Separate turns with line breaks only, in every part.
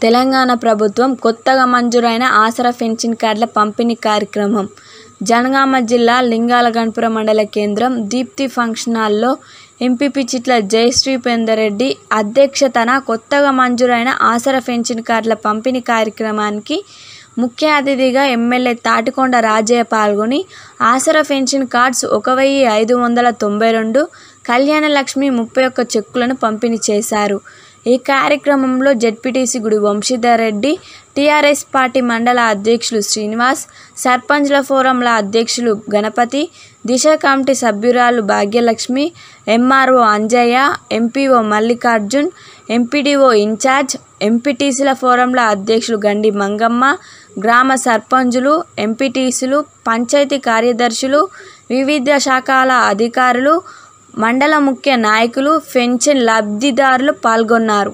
తెలంగాణ ప్రభుత్వం కొత్తగా మంజూరైన ఆసరా పెన్షన్ కార్డుల పంపిణీ కార్యక్రమం జనగామ జిల్లా లింగాలగన్పురం మండల కేంద్రం దీప్తి ఫంక్షన్ హాల్లో ఎంపీపీ చిట్ల జయశ్రీపేందర్రెడ్డి అధ్యక్షతన కొత్తగా మంజూరైన ఆసరా పెన్షన్ కార్డుల పంపిణీ కార్యక్రమానికి ముఖ్య అతిథిగా ఎమ్మెల్యే తాటికొండ రాజయ్య పాల్గొని ఆసరా పెన్షన్ కార్డ్స్ 1592, కళ్యాణ లక్ష్మి 31 చెక్కులను పంపిణీ చేశారు. ఈ కార్యక్రమంలో జెడ్పీటీసీ గుడి వంశీధర్ రెడ్డి, టీఆర్ఎస్ పార్టీ మండల అధ్యక్షులు శ్రీనివాస్, సర్పంచ్ల ఫోరంల అధ్యక్షులు గణపతి, దిశ కమిటీ సభ్యురాలు Bhagyalakshmi, MRO Anjaiah, MPO Mallikarjun, MPDO incharge, ఎంపీటీసీల ఫోరంల అధ్యక్షులు గండి మంగమ్మ, గ్రామ సర్పంచులు, ఎంపీటీసీలు, పంచాయతీ కార్యదర్శులు, వివిధ శాఖల అధికారులు, మండల ముఖ్య నాయకులు, పెన్షన్ లబ్ధిదారులు పాల్గొన్నారు.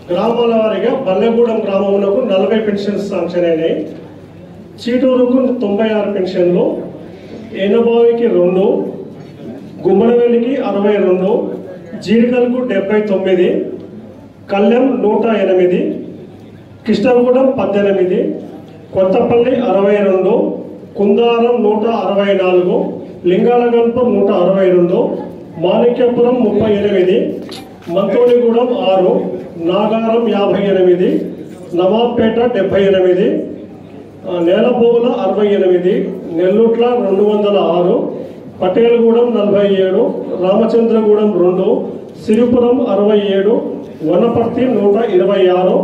గ్రామాల వారీగా బల్లెగూడెం గ్రామంలో 40 పెన్షన్స్ శాంక్షన్ అయినాయి. చీటూరుకు 96 పెన్షన్లు, ఏనబావికి 2, గుమ్మడవెల్లికి 62, జీడికల్కు 79, కళ్యాణ్ 108, కృష్ణగూడెం 18, కొత్తపల్లి 62, కుందారం 164, లింగాలగన్పూర్ 162, మాణిక్యపురం 38, మంతోలిగూడెం 6, నాగారం 58, నవాబ్పేట 78, నేలపోగుల 68, నెల్లూట్ల 206, పటేల్గూడెం 47, రామచంద్రగూడెం 2, సిరిపురం 67, వనపర్తి 126,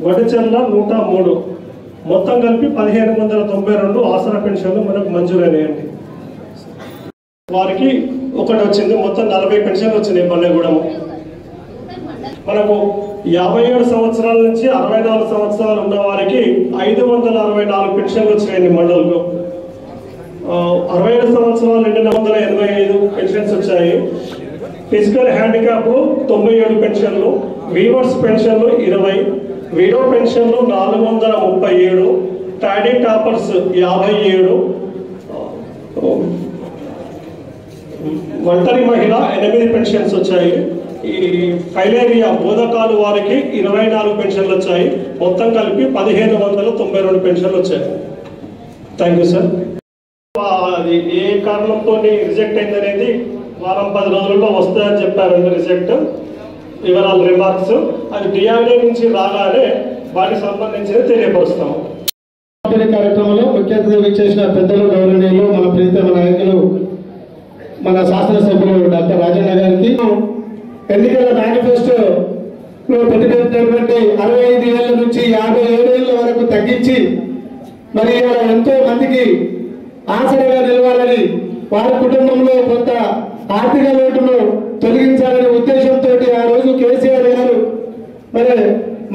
వడిచెర్ల 103, మొత్తం కలిపి 1592 ఆసరా పెన్షన్లు మనకు మంజూరైనాయండి. వారికి ఒకటి వచ్చింది, మొత్తం 40 పెన్షన్లు వచ్చినాయి. బల్లెగూడెం మనకు 57 సంవత్సరాల నుంచి 64 సంవత్సరాలు ఉన్న వారికి 564 పెన్షన్లు వచ్చినాయండి. మండలంలో 67 సంవత్సరాలు నిండిన 185 పెన్షన్స్ వచ్చాయి. ఫిజికల్ హ్యాండిక్యాప్ 97 పెన్షన్లు, వీవర్స్ పెన్షన్లు 20, విడో పెన్షన్లు 437, టాడీ టాపర్స్ 57, ఒంటరి మహిళ 8 పెన్షన్స్ వచ్చాయి. ఈ ఫైలేరియా బోధకాలు వారికి 24 పెన్షన్లు వచ్చాయి. మొత్తం కలిపి 1592 పెన్షన్లు వచ్చాయి. Thank you sir. అది ఏ కారణంతో రిజెక్ట్ అయింది అనేది వారం 10 రోజుల్లో వస్తుందని చెప్పారండి. రిజెక్ట్ వివరాలు రిమార్క్స్ అది డిఆర్ఏ నుంచి రాగానే వాటికి సంబంధించి తెలియపరుస్తాము.
కార్యక్రమంలో ముఖ్య అతిథిగా చేసిన పెద్దలు, గౌరవనీయులు, మన ప్రీతమ నాయకులు, మన శాసనసభ్యులు డాక్టర్ రాజన్న గారికి ఎన్నికల మేనిఫెస్టోలో పెట్టినటువంటి 65 ఏళ్ల నుంచి 57 ఏళ్ల వరకు తగ్గించి మరి ఎంతో మందికి ఆసరాగా నిలవాలని, వారి కుటుంబంలో కొంత ఆర్థిక లోటును తొలగించాలనే ఉద్దేశంతో ఆ రోజు కేసీఆర్ గారు మరి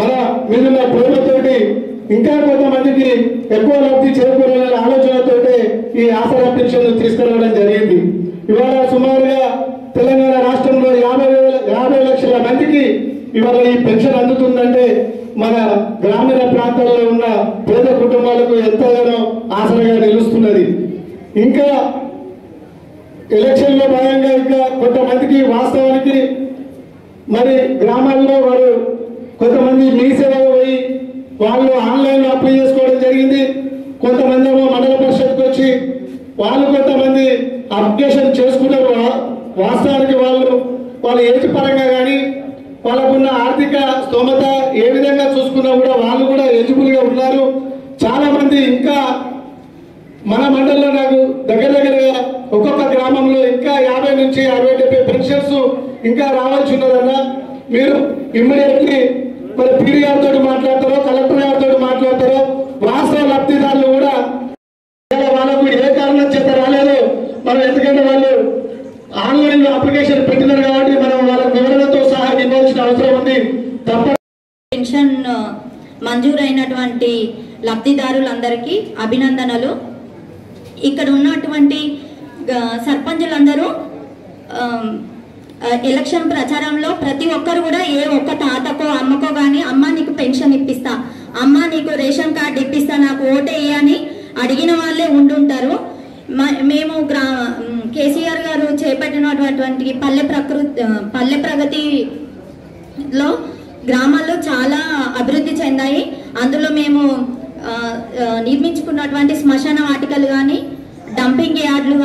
మన మీద ప్రేమతోటి ఇంకా కొంతమందికి ఎక్కువ లబ్ధి చేకూరాలనే ఆలోచనతోటి ఈ ఆసరా పెన్షన్లు తీసుకురావడం జరిగింది. ఇవాళ సుమారుగా తెలంగాణ రాష్ట్రంలో 50 లక్షల మందికి ఇవాళ ఈ పెన్షన్ అందుతుందంటే మన గ్రామీణ ప్రాంతాల్లో ఉన్న పేద కుటుంబాలకు ఎంతగానో ఆసరాగా నిలుస్తున్నది. ఇంకా ఎలక్షన్లో భాగంగా ఇంకా కొంతమందికి వాస్తవానికి మరి గ్రామాల్లో వారు కొంతమంది మీ సేవకు పోయి వాళ్ళు ఆన్లైన్లో అప్లై చేసుకోవడం జరిగింది. కొంతమంది ఏమో మండల పరిషత్కి వచ్చి వాళ్ళు కొంతమంది అప్లికేషన్ చేసుకున్నారు. వాస్తవానికి వాళ్ళ ఏజ్ పరంగా కానీ వాళ్ళకున్న ఆర్థిక స్తోమత ఏ విధంగా చూసుకున్నా కూడా వాళ్ళు కూడా ఎలిజిబుల్గా ఉన్నారు. చాలా మంది ఇంకా మన మండలంలో నాకు దగ్గరగా ఒక్కొక్క గ్రామంలో ఇంకా 50 నుంచి 60-70 పెన్షన్స్ ఇంకా రావాల్సి ఉన్నదన్న. మీరు ఇమ్మీడియట్లీ మరి పీడీ గారితో మాట్లాడతారో, కలెక్టర్ గారితో మాట్లాడతారో, వాస్తవ లబ్ధిదారులు కూడా వాళ్ళకు ఏ కారణం చేత రాలేదు మనం, ఎందుకంటే వాళ్ళు ఆన్లైన్లో అప్లికేషన్ పెట్టినారు కాబట్టి మనం వాళ్ళ వివరణతో సహా ఇవ్వాల్సిన అవసరం ఉంది. తప్ప
పెన్షన్ మంజూరైనటువంటి లబ్ధిదారులందరికీ అభినందనలు. ఇక్కడ ఉన్నటువంటి సర్పంచులందరూ ఎలక్షన్ ప్రచారంలో ప్రతి ఒక్కరు కూడా ఏ ఒక్క తాతకో అమ్మకో కానీ అమ్మ నీకు పెన్షన్ ఇప్పిస్తా, అమ్మ నీకు రేషన్ కార్డు ఇప్పిస్తా, నాకు ఓటేయని అడిగిన వాళ్ళే ఉండుంటారు. మేము కేసీఆర్ గారు చేపట్టినటువంటి పల్లె ప్రగతిలో గ్రామాల్లో చాలా అభివృద్ధి చెందాయి. అందులో మేము నిర్మించుకున్నటువంటి శ్మశాన వాటికలు కానీ, డంపింగ్ యార్డులు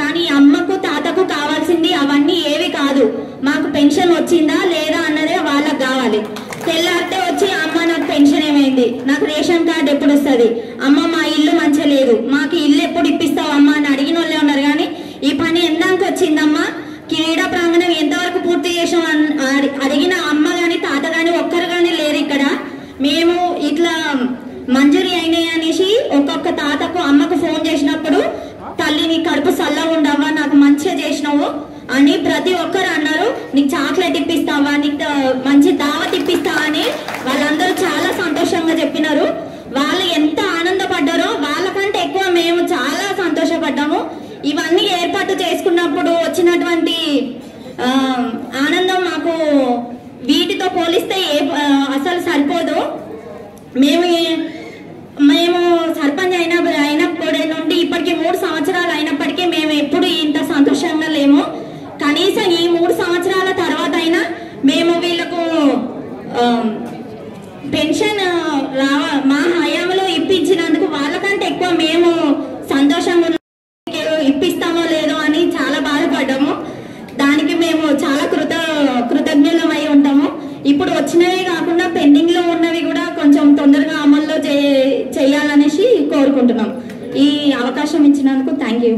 కానీ అమ్మకు తాతకు కావాల్సింది అవన్నీ ఏవి కాదు. మాకు పెన్షన్ వచ్చిందా లేదా అన్నదే వాళ్ళకి కావాలి. తెల్లారితే వచ్చి అమ్మ నాకు పెన్షన్ ఏమైంది, నాకు రేషన్ కార్డు ఎప్పుడు వస్తుంది, అమ్మ మా ఇల్లు మంచిగా లేదు, మాకు ఇల్లు ఎప్పుడు ఇప్పిస్తావు అమ్మ అని అడిగిన వాళ్ళే ఉన్నారు. కానీ ఈ పని ఎందాక వచ్చిందమ్మా, క్రీడా ప్రాంగణం ఎంతవరకు పూర్తి చేసాం అడిగిన అమ్మ కానీ తాత కానీ ఒక్కరు కానీ లేరు ఇక్కడ. మేము ఇట్లా మంజూరీ అయినాయి అనేసి ఒక్కొక్క తాతకు అమ్మకు ఫోన్ చేసినప్పుడు, తల్లి నీ కడుపు చల్లగా ఉండవా, నాకు మంచిగా చేసినావు అని ప్రతి ఒక్కరు అన్నారు. నీకు చాక్లెట్ ఇప్పిస్తావా, నీకు మంచి దావత్ ఇప్పిస్తావా అని వాళ్ళందరూ చాలా సంతోషంగా చెప్పినారు. వాళ్ళు ఎంత ఆనందపడ్డారో వాళ్ళకంటే ఎక్కువ మేము చాలా సంతోషపడ్డాము. ఇవన్నీ ఏర్పాటు చేసుకున్నప్పుడు వచ్చినటువంటి ఆనందం మాకు వీటితో పోలిస్తే అసలు సరిపోదు. మేము సర్పంచ్ అయినప్పటి నుండి ఇప్పటికి 3 సంవత్సరాలు అయినప్పటికీ మేము ఎప్పుడు ఇంత సంతోషంగా లేము. కనీసం ఈ 3 సంవత్సరాల తర్వాత అయినా మేము వీళ్ళకు పెన్షన్ మా హయాంలో ఇప్పించినందుకు వాళ్ళకంటే ఎక్కువ మేము సంతోషంగా ఇప్పిస్తామో లేదో అని చాలా బాధపడ్డాము. దానికి మేము చాలా కృతజ్ఞులమై ఉంటాము. ఇప్పుడు వచ్చినవి కాకుండా పెండింగ్ లో ఉన్నవి కూడా కొంచెం తొందరగా అమల్లో చేయాలనేసి కోరుకుంటున్నాం. ఈ అవకాశం ఇచ్చినందుకు థ్యాంక్ యూ.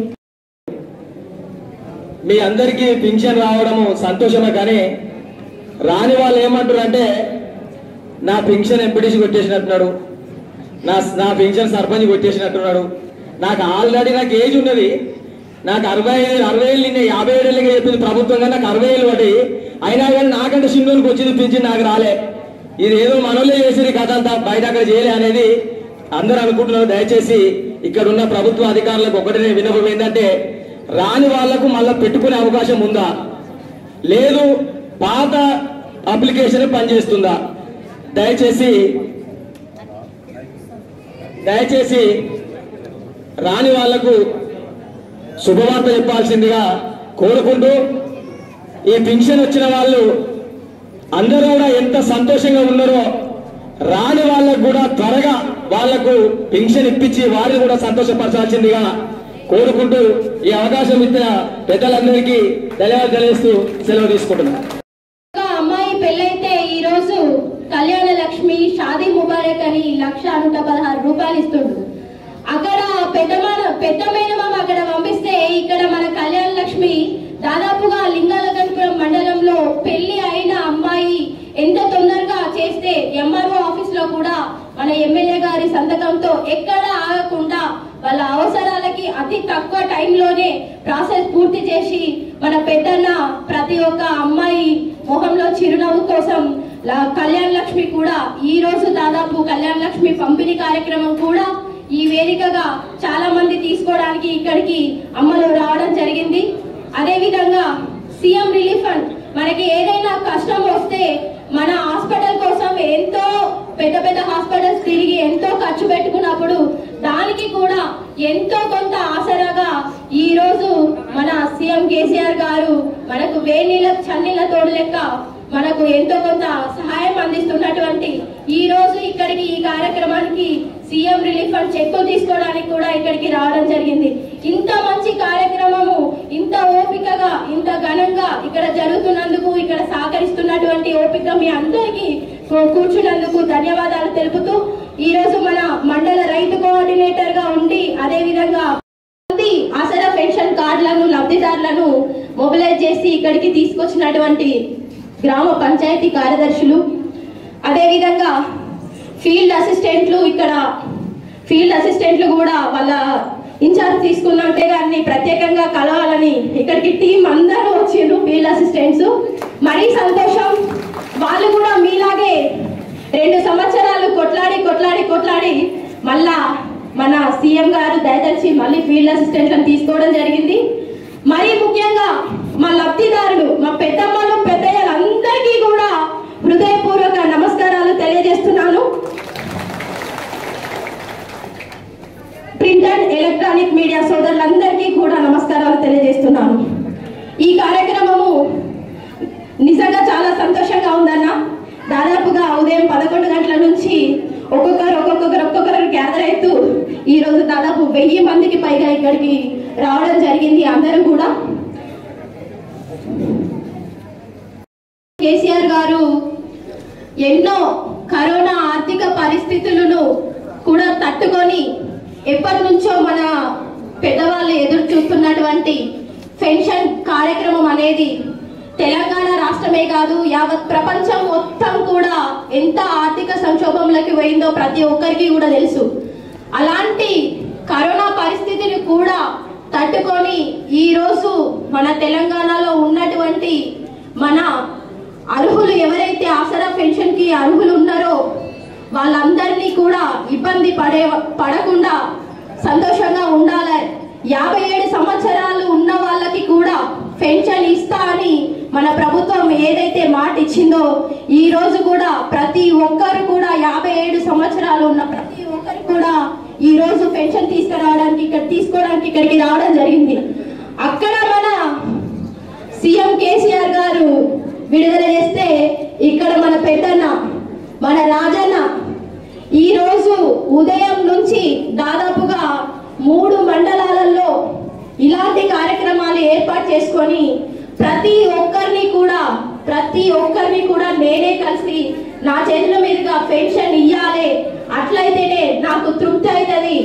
మీ అందరికీ పింఛన్ రావడము సంతోషమే, కానీ రాని వాళ్ళు ఏమంటారు అంటే నా పింఛన్ ఎంపీటీసీ కొట్టేసినట్టున్నాడు, నా పింఛన్ సర్పంచ్ కొట్టేసినట్టున్నాడు. నాకు ఆల్రెడీ నాకు ఏజ్ ఉన్నది, నాకు 60 ఏళ్ళు 57 ఏళ్ళగా చెప్పింది ప్రభుత్వం, కానీ నాకు 60 ఏళ్ళు పడి అయినా కానీ నాకంటే చిన్నోనికి వచ్చింది పింఛన్ నాకు రాలే. ఇది ఏదో మనోళ్ళే చేసేది కథ అంతా, బయట అక్కడ చేయలే అనేది అందరూ అనుకుంటున్నారు. దయచేసి ఇక్కడ ఉన్న ప్రభుత్వ అధికారులకు ఒకటే విన్నపం ఏంటంటే, రాని వాళ్లకు మళ్ళీ పెట్టుకునే అవకాశం ఉందా, లేదు పాత అప్లికేషన్ పనిచేస్తుందా? దయచేసి రాని వాళ్లకు శుభవార్త చెప్పాల్సిందిగా కోరుకుంటూ, ఈ పింఛన్ వచ్చిన వాళ్ళు అందరూ కూడా ఎంత సంతోషంగా ఉన్నారో, రాని వాళ్ళకు కూడా త్వరగా వాళ్లకు పింఛన్ ఇప్పించి వారిని కూడా సంతోషపరచాల్సిందిగా కోరుకుంటూ ఈ అవకాశం ఇచ్చిన పెద్దలందరికీ ధన్యవాదాలు తెలియజేస్తూ సెలవు తీసుకుంటున్నాను.
అమ్మాయి పెళ్ళైతే ఈ రోజు కళ్యాణ లక్ష్మి షాదీ ముబారక్ అని 1,116 రూపాయలు ఇస్తుండు. అక్కడ పెద్ద మేనమామ అక్కడ పంపిస్తే ఇక్కడ మన కళ్యాణ లక్ష్మి దాదాపుగా లింగాలగన్పురం మండలంలో పెళ్లి అయిన అమ్మాయి ఎంత తొందరగా చేస్తే ఎంఆర్ఓ ఆఫీస్ లో కూడా మన ఎమ్మెల్యే గారి సంతకంతో ఎక్కడ ఆగకుండా వాళ్ళ అవసరాలకి అతి తక్కువ టైంలోనే ప్రాసెస్ పూర్తి చేసి మన పెద్దన్న ప్రతి ఒక్క అమ్మాయి మొహంలో చిరునవ్వు కోసం కళ్యాణ లక్ష్మి కూడా ఈ రోజు దాదాపు కళ్యాణ లక్ష్మి పంపిణీ కార్యక్రమం కూడా ఈ వేదికగా చాలా మంది తీసుకోవడానికి ఇక్కడికి అమ్మలు రావడం జరిగింది. అదే విధంగా సీఎం రిలీఫ్ ఫండ్ మనకి ఏదైనా కష్టం వస్తే మన హాస్పిటల్ కోసం ఎంతో పెద్ద హాస్పిటల్స్ తిరిగి ఎంతో ఖర్చు పెట్టుకున్నప్పుడు దానికి కూడా ఎంతో కొంత ఆసరాగా ఈ రోజు మన సీఎం కేసీఆర్ గారు మనకు వేణీళ్ళ చన్నీళ్ళ తోడు లెక్క మనకు ఎంతో కొంత సహాయం అందిస్తున్నటువంటి ఈ రోజు ఇక్కడికి ఈ కార్యక్రమానికి సీఎం రిలీఫ్ ఫండ్ చెక్ తీసుకోవడానికి కూడా ఇక్కడికి రావడం జరిగింది. ఇంత మంచి కార్యక్రమము ఇంత ఓపికగా ఇంత ఘనంగా ఇక్కడ జరుగుతున్నందుకు ఇక్కడ సహకరిస్తున్నటువంటి ఓపిక మీ అందరికీ కూర్చున్నందుకు ధన్యవాదాలు తెలుపుతూ ఈ రోజు మన మండల రైతు కోఆర్డినేటర్ గా ఉండి అదే విధంగా ఆసరా పెన్షన్ కార్డులను లబ్ధిదారులను మొబిలైజ్ చేసి ఇక్కడికి తీసుకొచ్చినటువంటి గ్రామ పంచాయతీ కార్యదర్శులు అదే విధంగా ఫీల్డ్ అసిస్టెంట్లు కూడా వాళ్ళ ఇన్ఛార్జ్ తీసుకున్నట్టే గారిని ప్రత్యేకంగా కలవాలని ఇక్కడికి టీం అందరూ వచ్చిండ్రు. ఫీల్డ్ అసిస్టెంట్స్ మరీ సంతోషం. వాళ్ళు కూడా మీలాగే 2 సంవత్సరాలు కొట్లాడి మళ్ళా మన సీఎం గారు దయతలిచి మళ్ళీ ఫీల్డ్ అసిస్టెంట్లను తీసుకోవడం జరిగింది. మరీ ముఖ్యంగా మా లబ్ధిదారులు మా పెద్దమ్మలు పెద్దయ్యలు అందరికీ కూడా హృదయపూర్వక నమస్కారాలు తెలియజేస్తున్నాను. ప్రింట్ అండ్ ఎలక్ట్రానిక్ మీడియా ఈ కార్యక్రమము నిజంగా చాలా సంతోషంగా ఉందన్న. దాదాపుగా ఉదయం 11 గంటల నుంచి ఒక్కొక్కరు గ్యాదర్ అవుతూ ఈరోజు దాదాపు 1000 మందికి పైగా ఇక్కడికి రావడం జరిగింది. అందరూ కూడా కేసీఆర్ గారు ఎన్నో కరోనా ఆర్థిక పరిస్థితులను కూడా తట్టుకొని ఎప్పటి నుంచో మన పెద్దవాళ్ళు ఎదురు చూస్తున్నటువంటి పెన్షన్ కార్యక్రమం అనేది తెలంగాణ రాష్ట్రమే కాదు యావత్ ప్రపంచం మొత్తం కూడా ఎంత ఆర్థిక సంక్షోభంలోకి పోయిందో ప్రతి ఒక్కరికి కూడా తెలుసు. అలాంటి కరోనా పరిస్థితిని కూడా తట్టుకొని ఈ రోజు మన తెలంగాణలో ఉన్నటువంటి మన అర్హులు ఎవరైతే ఆసరా పెన్షన్ కి అర్హులు ఉన్నారో వాళ్ళందరినీ కూడా ఇబ్బంది పడకుండా సంతోషంగా ఉండాలి. 57 సంవత్సరాలు ఉన్న వాళ్ళకి కూడా పెన్షన్ ఇస్తా అని మన ప్రభుత్వం ఏదైతే మాట ఇచ్చిందో ఈ రోజు కూడా ప్రతి ఒక్కరు కూడా 57 సంవత్సరాలు ఉన్న ప్రతి ఒక్కరు కూడా ఈ రోజు పెన్షన్ తీసుకోవడానికి ఇక్కడికి రావడం జరిగింది. అక్కడ మన సీఎం కేసీఆర్ గారు విడుదల చేస్తే ఇక్కడ మన పెద్దన్న మన రాజన్న ఈ రోజు ఉదయం నుంచి దాదాపుగా 3 మండలాలలో ఇలాంటి కార్యక్రమాలు ఏర్పాటు చేసుకొని ప్రతి ఒక్కరిని కూడా నేనే కలిసి నా చేతుల మీదుగా పెన్షన్ ఇయ్యాలి, అట్లయితేనే నాకు తృప్తి అవుతుంది,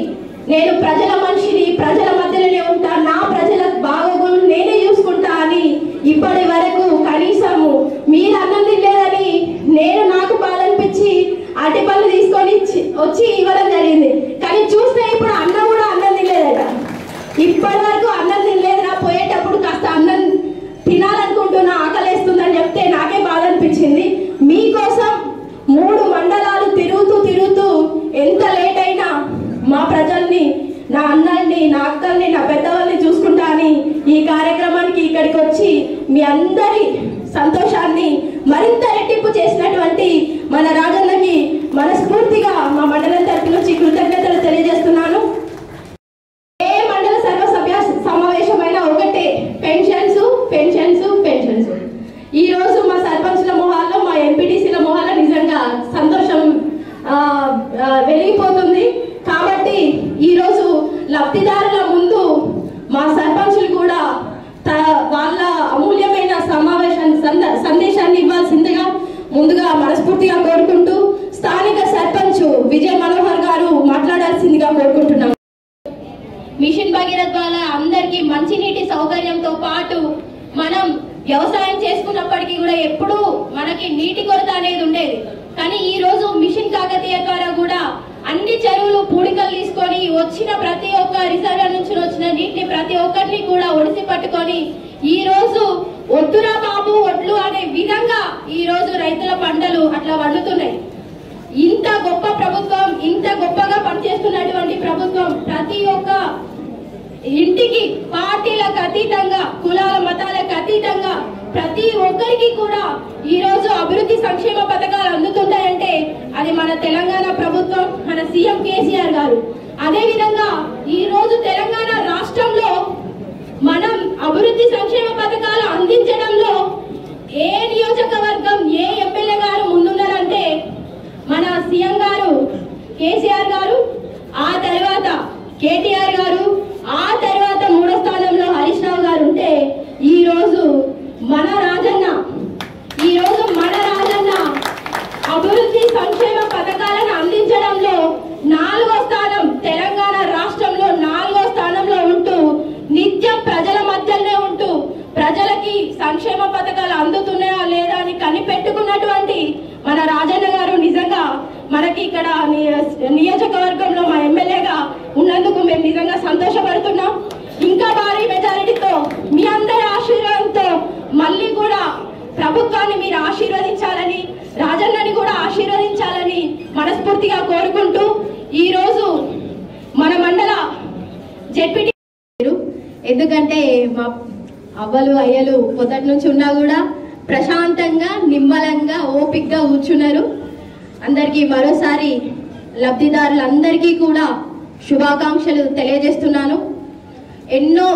నేను ప్రజల మనిషిని, ప్రజల మధ్యలోనే ఉంటా, నా ప్రజల బాగోగులు నేనే చూసుకుంటా అని ఇప్పటి వరకు కనీసము మీరు అన్నం తినలేదని నేను నాకు బాధ అనిపించి అట్టి పళ్ళు తీసుకొని వచ్చి ఇవ్వడం జరిగింది. కానీ చూస్తే ఇప్పుడు అన్నం కూడా అన్నం తినలేదట. ఇప్పటి వరకు అన్నం తినలేదురా, పోయేటప్పుడు కాస్త అన్నం తినాలనుకుంటున్నా, ఆకలేస్తుందని చెప్తే నాకే బాధ అనిపించింది. మీకోసం 3 మండలాలు తిరుగుతూ ఎంత లేట్ అయినా మా ప్రజల్ని, నా అన్నల్ని, నా అక్కల్ని, నా పెద్దవాళ్ళని చూసుకుంటా అని ఈ కార్యక్రమానికి ఇక్కడికి వచ్చి మీ అందరి సంతోషాన్ని మరింత రెట్టింపు చేసినటువంటి మన రాజన్నకి మనస్ఫూర్తిగా మా మండలం తరపు నుంచి కృతజ్ఞతలు తెలియజేస్తున్నాను. ఏ మండల సర్వసభ్య సమావేశమైన ఒకటే పెన్షన్స్. ఈ రోజు మా సర్పంచ్ల మొహాల్లో, మా ఎంపీటీసీల మొహాల్లో నిజంగా సంతోషం వెలిగిపోతుంది. కాబట్టి ఈ రోజు లబ్ధిదారుల ముందు మా సర్పంచులు కూడా వాళ్ళ అమూల్యమైన సందేశాన్ని ఇవ్వాల్సిందిగా ముందుగా మనస్ఫూర్తిగా కోరుకుంటూ స్థానిక సర్పంచ్ విజయ్ మనోహర్ గారు మాట్లాడాల్సిందిగా కోరుకుంటున్నాం. మిషన్ భగీరథ వల్ల అందరికీ మంచినీటి సౌకర్యంతో పాటు మనం వ్యవసాయం చేసుకున్నప్పటికీ కూడా ఎప్పుడూ మనకి నీటి కొరత అనేది ఉండేది. కానీ ఈ రోజు మిషన్ కాకతీయ ద్వారా కూడా అన్ని చెరువులు పూడికలు తీసుకొని వచ్చిన ప్రతి ఒక్క రిజర్వ్ నుంచి వచ్చిన నీటిని ప్రతి ఒక్కరిని కూడా ఒడిసి పట్టుకొని ఈ రోజు ఒడ్డురా బాబు ఒడ్లు అనే విధంగా ఈ రోజు రైతుల పంటలు అట్లా వండుతున్నాయి. ఇంత గొప్ప ప్రభుత్వం, ఇంత గొప్పగా పనిచేస్తున్నటువంటి ప్రభుత్వం ప్రతి ఒక్క ఇంటికి పార్టీలకు అతీతంగా, కులాల మతాలకు అతీతంగా ప్రతి ఒక్కరికి కూడా ఈ రోజు అభివృద్ధి సంక్షేమ పథకాలు అందుతుంటాయంటే అది మన తెలంగాణ ప్రభుత్వం, మన సీఎం కేసీఆర్ గారు. అదే విధంగా ఈ రోజు తెలంగాణ రాష్ట్రంలో మనం అభివృద్ధి సంక్షేమ పథకాలు అందించడంలో ఏ నియోజకవర్గం, ఏ ఎమ్మెల్యే గారు ముందున్నారంటే మన సీఎం గారు కేసీఆర్ గారు, ఆ తర్వాత కేటీఆర్ గారు, ఆ తర్వాత 3వ స్థానంలో హరీష్ రావు గారు ఉంటే ఈ రోజు మన రాజన్న అభివృద్ధి సంక్షేమ పథకాలను అందించడంలో 4వ స్థానం, తెలంగాణ రాష్ట్రంలో 4వ స్థానంలో ఉంటూ నిత్యం ప్రజల మధ్యలోనే ఉంటూ ప్రజలకి సంక్షేమ పథకాలు అందుతున్నాయా లేదా అని కనిపెట్టుకున్నటువంటి మన రాజన్న గారు నిజంగా మనకి ఇక్కడ నియోజకవర్గంలో మా ఎమ్మెల్యేగా ఉన్నందుకు మేము నిజంగా సంతోషపడుతున్నాం. ఇంకా భారీ మెజారిటీతో మీ అందరి ఆశీర్వాదంతో మళ్ళీ కూడా ప్రభుత్వాన్ని మీరు ఆశీర్వదించాలని, రాజన్నని కూడా ఆశీర్వదించాలని మనస్ఫూర్తిగా కోరుకుంటూ ఈ రోజు మన మండల జెడ్పీటీ, ఎందుకంటే మా అవ్వలు అయ్యలు పొద్దుటి నుంచి ఉన్నా కూడా ప్రశాంతంగా, నిమ్మలంగా, ఓపికగా కూర్చున్నారు. అందరికీ మరోసారి లబ్ధిదారులందరికీ కూడా శుభాకాంక్షలు తెలియజేస్తున్నాను. ఎన్నో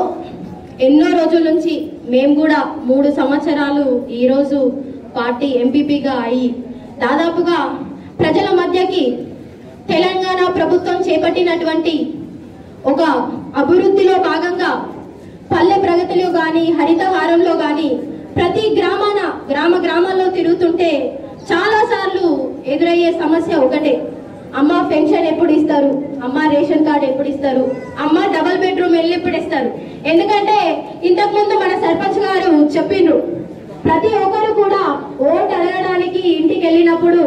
రోజుల నుంచి మేము కూడా 3 సంవత్సరాలు ఈరోజు పార్టీ ఎంపీపీగా అయ్యి దాదాపుగా ప్రజల మధ్యకి తెలంగాణ ప్రభుత్వం చేపట్టినటువంటి ఒక అభివృద్ధిలో భాగంగా పల్లె ప్రగతిలో కానీ హరితహారంలో కానీ ప్రతి గ్రామాల్లో తిరుగుతుంటే చాలాసార్లు ఎదురయ్యే సమస్య ఒకటే, అమ్మ పెన్షన్ ఎప్పుడు ఇస్తారు, అమ్మ రేషన్ కార్డు ఎప్పుడు ఇస్తారు, అమ్మ డబుల్ బెడ్రూమ్ ఇల్లు ఎప్పుడు ఇస్తారు. ఎందుకంటే ఇంతకుముందు మన సర్పంచ్ గారు చెప్పిండ్రు, ప్రతి ఒక్కరు కూడా ఓటు అడగడానికి ఇంటికి వెళ్ళినప్పుడు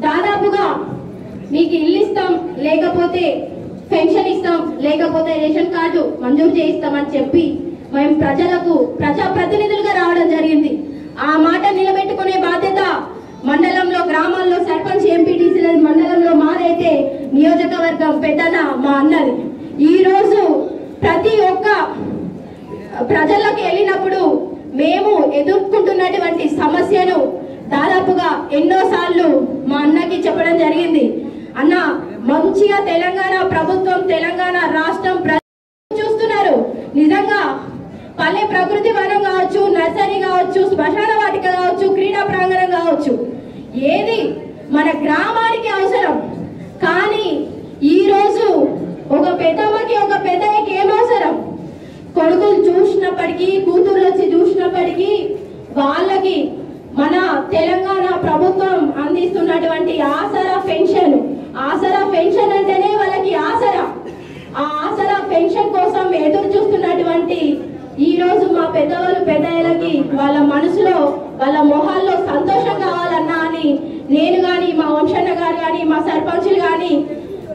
దాదాపుగా మీకు ఇల్లు ఇస్తాం, లేకపోతే పెన్షన్ ఇస్తాం, లేకపోతే రేషన్ కార్డు మంజూరు చేయిస్తామని చెప్పి మేము ప్రజాప్రతినిధులుగా రావడం జరిగింది. ఆ మాట నిలబెట్టుకునే బాధ్యత మండలంలో గ్రామాల్లో సర్పంచ్ ఎంపీటీసీ మండలంలో మాదైతే నియోజకవర్గం పెద్దన మా అన్నది. ఈ రోజు ప్రతి ఒక్క ప్రజలకు వెళ్ళినప్పుడు మేము ఎదుర్కొంటున్నటువంటి సమస్యను దాదాపుగా ఎన్నోసార్లు మా అన్నకి చెప్పడం జరిగింది. అన్న మంచిగా తెలంగాణ ప్రభుత్వం తెలంగాణ రాష్ట్రం చూస్తున్నారు. నిజంగా పల్లె ప్రకృతి వనం కావచ్చు, నర్సరీ కావచ్చు, శ్మశాన వాటిక కావచ్చు, క్రీడా ప్రాంగణం కావచ్చు, ఏది మన గ్రామానికి అవసరం. కానీ ఈ రోజు ఒక పెద్దమ్మకి ఒక పెద్దయ్యకి ఏం అవసరం? కొడుకులు చూసినప్పటికీ, కూతుర్లు వచ్చి చూసినప్పటికీ వాళ్ళకి మన తెలంగాణ ప్రభుత్వం అందిస్తున్నటువంటి ఆసరా పెన్షన్ అంటేనే వాళ్ళకి ఆసరా. ఆ ఆసరా పెన్షన్ కోసం ఎదురు చూస్తున్నటువంటి ఈ రోజు మా పెద్దయ్యలకి వాళ్ళ మనసులో వాళ్ళ మొహాల్లో సంతోషం కావాలన్నా అని నేను గాని, మా వంశన్న గారు గాని, మా సర్పంచులు గాని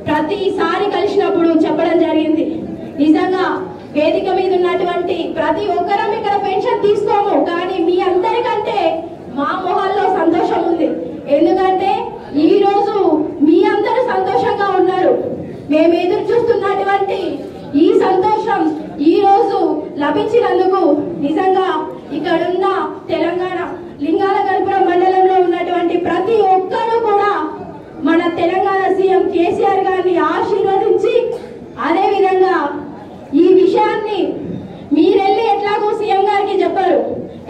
ప్రతిసారి కలిసినప్పుడు చెప్పడం జరిగింది. నిజంగా వేదిక మీద ఉన్నటువంటి ప్రతి ఒక్కరం ఇక్కడ పెన్షన్ తీసుకోము, కానీ మీ అందరికంటే మా మొహాల్లో సంతోషం ఉంది. ఎందుకంటే ఈ రోజు మీ అందరూ సంతోషంగా ఉన్నారు. మేము ఎదురు చూస్తున్నటువంటి ఈ సంతోషం ఈ రోజు లభించినందుకు నిజంగా ఇక్కడున్న తెలంగాణ లింగాలగనపురం మండలంలో ఉన్నటువంటి ప్రతి ఒక్కరూ కూడా మన తెలంగాణ సీఎం కేసీఆర్ గారిని ఆశీర్వదించి, అదే విధంగా ఈ విషయాన్ని మీరెళ్ళి ఎట్లాగో సీఎం గారికి చెప్పారు.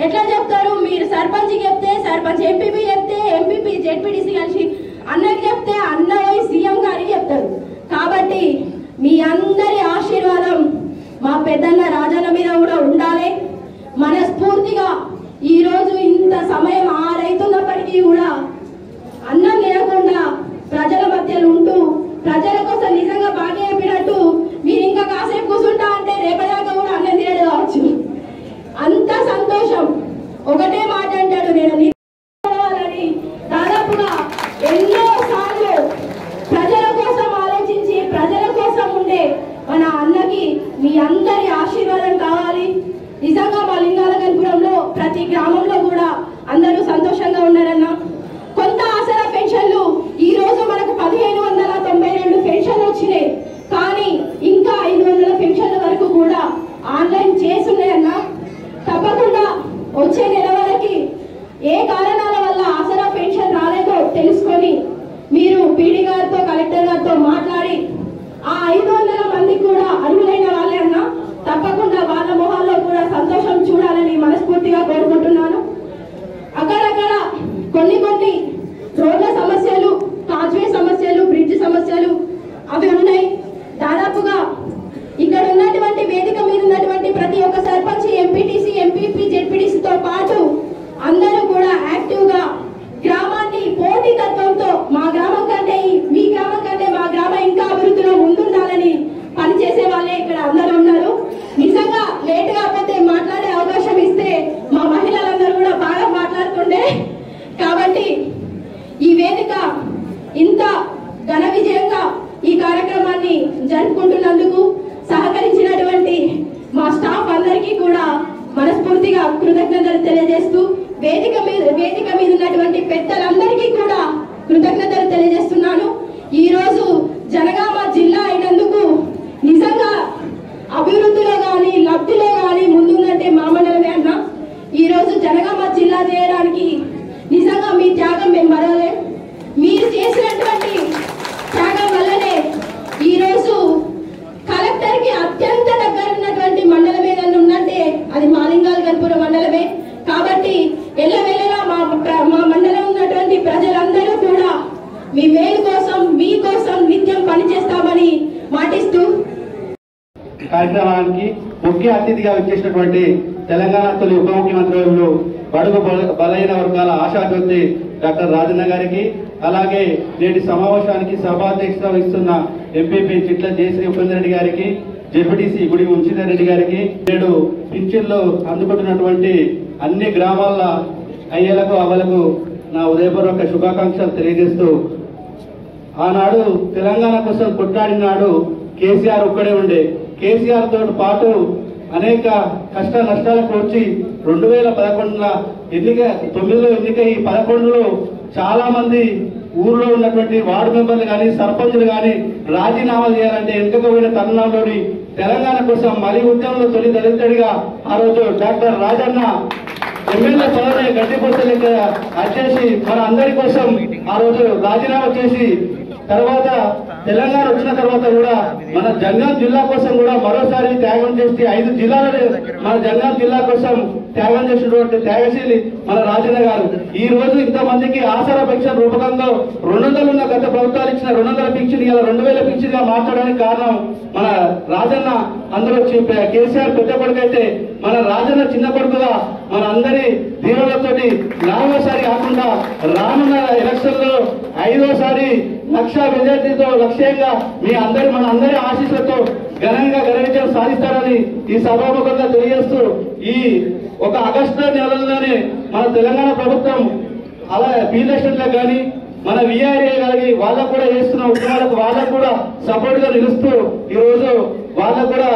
ఎట్లా చెప్తారు? మీరు సర్పంచ్ చెప్తే సర్పంచ్, ఎంపీపీ చెప్తే ఎంపీపీ, జెడ్పీటీసీ కలిసి అన్నకి చెప్తే అన్న పోయి సీఎం గారికి చెప్తారు. కాబట్టి మీ అందరి ఆశీర్వాదం మా పెద్దన్న రాజన్న మీద కూడా ఉండాలి. మనస్ఫూర్తిగా ఈ రోజు ఇంత సమయం 6 అవుతున్నప్పటికీ కూడా అన్నం తినకుండా ప్రజల మధ్యలో ఉంటూ ప్రజల కోసం నిజంగా బాగా చెప్పినట్టు మీరు ఇంకా కాసేపు కూర్చుంటా అంటే రేపటిదాకా కూడా అన్నం తినడు కావచ్చు. అంత సంతోషం. ఒకటే మాట అంటాడు, నేను దాదాపుగా ఎన్నో సార్లు ప్రజల కోసం ఆలోచించి ప్రజల కోసం ఉండే మన అన్నకి మీ అందరి ఆశీర్వాదం కావాలి. నిజంగా మా లింగాలగనపురంలో ప్రతి గ్రామంలో కూడా అందరూ సంతోషంగా ఉన్నారన్న. కొంత ఆసరా పెన్షన్లు ఈ రోజు మనకు 1592 పెన్షన్లు వచ్చినాయి, కానీ ఇంకా 500 పెన్షన్ల వరకు కూడా ఆన్లైన్ చేసున్నాయన్న. తప్పకుండా వచ్చే నెల వరకు ఏ కారణాల వల్ల ఆసరా పెన్షన్ రాలేదో తెలుసుకొని మీరు పీడీ గారితో, కలెక్టర్ గారితో మాట్లాడి ఆ 500 మందికి కూడా అర్హులైన వాళ్ళే అన్న, తప్పకుండా వాళ్ళ మొహాల్లో కూడా సంతోషం చూడాలని మనస్ఫూర్తిగా కోరుకుంటున్నాను. అక్కడక్కడ కొన్ని రోడ్ల సమస్యలు, కాజ్వే సమస్యలు, బ్రిడ్జ్ సమస్యలు అవి ఉన్నాయి. దాదాపుగా ఇక్కడ ఉన్నటువంటి వేదిక మీద ఉన్నటువంటి ప్రతి ఒక్క సర్పంచ్, ఎంపీటీసీ, ఎంపీపీ, జెడ్పీటీసీతో పాటు అందరూ కూడా యాక్టివ్ గా గ్రామాన్ని పోటీతత్వంతో మా గ్రామం కంటే మీ గ్రామం కంటే మా గ్రామం ఇంకా అభివృద్ధిలో ముందుండాలని పనిచేసే వాళ్ళే ఇక్కడ అందరూ ఉన్నారు. నిజంగా లేట్ కాకపోతే మాట్లాడే అవకాశం ఇస్తే మా మహిళలందరూ కూడా బాగా మాట్లాడుతుండే. కాబట్టి ఈ వేదిక ఇంత ఘన విజయంగా ఈ కార్యక్రమాన్ని జరుపుకుంటున్నందుకు సహకరించినటువంటి మా స్టాఫ్ అందరికీ కూడా మనస్ఫూర్తిగా కృతజ్ఞతలు తెలియజేస్తూ, వేదిక మీద ఉన్నటువంటి పెద్దలందరికీ కూడా కృతజ్ఞతలు తెలియజేస్తున్నాను. ఈ రోజు జనగామ జిల్లా అయినందుకు నిజంగా అభివృద్ధిలో కానీ లబ్ధిలో కానీ ముందుందంటే మా మండలమే అన్న. ఈ రోజు జనగామ జిల్లా చేయడానికి నిజంగా మీ త్యాగం మేము మరవలేం. మీరు చేసినటువంటి త్యాగం వల్లనే ఈ రోజు కలెక్టర్ కి అత్యంత దగ్గర ఉన్నటువంటి మండలం ఏదైనా ఉందంటే అది మా లింగాల లింగాలగన్పుర మండలమే. కాబట్టి ఎల్లవెల్లలా మా మండలం ఉన్నటువంటి ప్రజలందరూ కూడా మీ మేలు కోసం మీకోసం నిత్యం పనిచేస్తామని మాటిస్తూ
కార్యక్రమానికి ముఖ్య అతిథిగా వచ్చేసినటువంటి తెలంగాణ తొలి ఉప ముఖ్యమంత్రులు బడుగు బలైన వర్గాల ఆశాజ్యోతి డాక్టర్ రాజన్న గారికి, అలాగే నేటి సమావేశానికి సభాధ్యక్షత వహిస్తున్న ఎంపీపీ చిట్ల జయశ్రీ ఉపేందర్ రెడ్డి గారికి, జెడ్పీటీసీ గుడి వంశీధర్ రెడ్డి గారికి, నేడు పింఛన్లు అందుకుంటున్నటువంటి అన్ని గ్రామాల అయ్యలకు అవ్వలకు నా ఉదయపూర్వక శుభాకాంక్షలు తెలియజేస్తూ, ఆనాడు తెలంగాణ కోసం కొట్లాడినాడు కేసీఆర్ ఒక్కడే ఉండే. కేసీఆర్ తో పాటు అనేక కష్ట నష్టాలకు వచ్చి 2011 9లో ఎన్నికై 11లో చాలా మంది ఊర్లో ఉన్నటువంటి వార్డు మెంబర్లు కానీ సర్పంచులు కానీ రాజీనామా చేయాలంటే వెనుకపోయిన తరుణంలోని తెలంగాణ కోసం మరీ ఉద్యమంలో తొలి దళితుడిగా ఆ రోజు డాక్టర్ రాజన్న ఎమ్మెల్యే పదవిని గడ్డిపోతలేక వచ్చేసి మన అందరి కోసం ఆ రోజు రాజీనామా చేసి తర్వాత తెలంగాణ వచ్చిన తర్వాత కూడా మన జనగాం జిల్లా కోసం కూడా మరోసారి త్యాగం చేసి 5 జిల్లాలలో మన జనగాం జిల్లా కోసం త్యాగం చేసినటువంటి త్యాగశీలి మన రాజన్న గారు. ఈ రోజు ఇంతమందికి ఆసరా పెన్షన్ రూపకంలో 200 ఉన్న గత ప్రభుత్వాలు ఇచ్చిన 200 పెన్షన్ ఇలా 2000 పెన్షన్ గా మార్చడానికి కారణం మన రాజన్న. అందరూ కేసీఆర్ పెద్ద కొడుకు అయితే మన రాజన్న చిన్న కొడుకుగా మన అందరి దీవులతోటి 4వసారి కాకుండా రానున్న ఎలక్షన్ లో 5వసారి 1,00,000 మెజార్టీతో లక్ష్యంగా మన అందరి ఆశీస్సులతో ఘనంగా విజయం సాధిస్తారని ఈ సభాముఖంగా తెలియజేస్తూ, ఈ ఒక ఆగస్టు నెలలోనే మన తెలంగాణ ప్రభుత్వం అలా పీఎస్ఎన్లకు కానీ మన విఆర్ఏ కానీ వాళ్ళకు కూడా చేస్తున్న ఉద్యమాలకు వాళ్ళకు కూడా సపోర్ట్ గా నిలుస్తూ ఈ రోజు వాళ్ళకు కూడా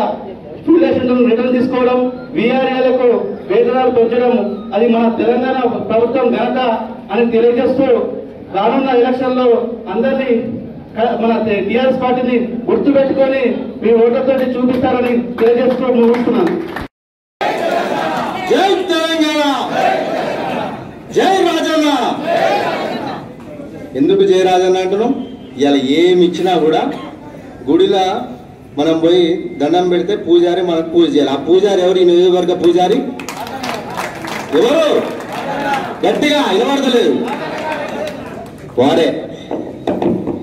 పీఎస్ఎన్లను రిటర్న్ తీసుకోవడం, విఆర్ఏలకు వేతనాలు పెంచడం అది మన తెలంగాణ ప్రభుత్వం ఘనత అని తెలియజేస్తూ, రానున్న ఎలక్షన్ లో అందరినీ మన టీఆర్ఎస్ పార్టీని గుర్తు పెట్టుకొని మీ ఓట్లతో చూపిస్తారని తెలియజేస్తూ ముగిస్తున్నాను.
జై తెలంగాణ, జై రాజన్న. ఎందుకు జై రాజన్న అంటున్నాం? ఇలా ఏమి ఇచ్చినా కూడా గుడిలో మనం పోయి దండం పెడితే పూజారి మనకు పూజ చేయాలి. ఆ పూజారి ఎవరు? ఈ నియోజకవర్గ పూజారి ఎవరు? గట్టిగా వినబడతలేదు, వారే.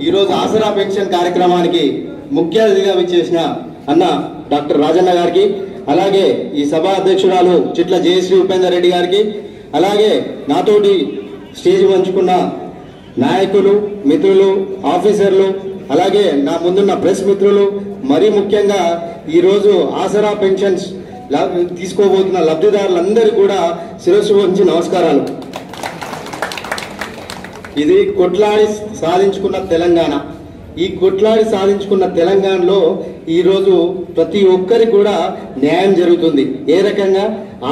ఈరోజు ఆసరా పెన్షన్ కార్యక్రమానికి ముఖ్య అతిథిగా విచ్చేసిన అన్న డాక్టర్ రాజన్న గారికి, అలాగే ఈ సభా అధ్యక్షురాలు చిట్ల జయశ్రీ ఉపేందర్ రెడ్డి గారికి, అలాగే నాతోటి స్టేజ్ పంచుకున్న నాయకులు, మిత్రులు, ఆఫీసర్లు, అలాగే నా ముందున్న ప్రెస్ మిత్రులు, మరీ ముఖ్యంగా ఈరోజు ఆసరా పెన్షన్స్ తీసుకోబోతున్న లబ్ధిదారులందరూ కూడా శిరస్సు వంచి నమస్కారాలు. ఇది కొట్లాడి సాధించుకున్న తెలంగాణ. ఈ కొట్లాడి సాధించుకున్న తెలంగాణలో ఈరోజు ప్రతి ఒక్కరికి కూడా న్యాయం జరుగుతుంది. ఏ రకంగా?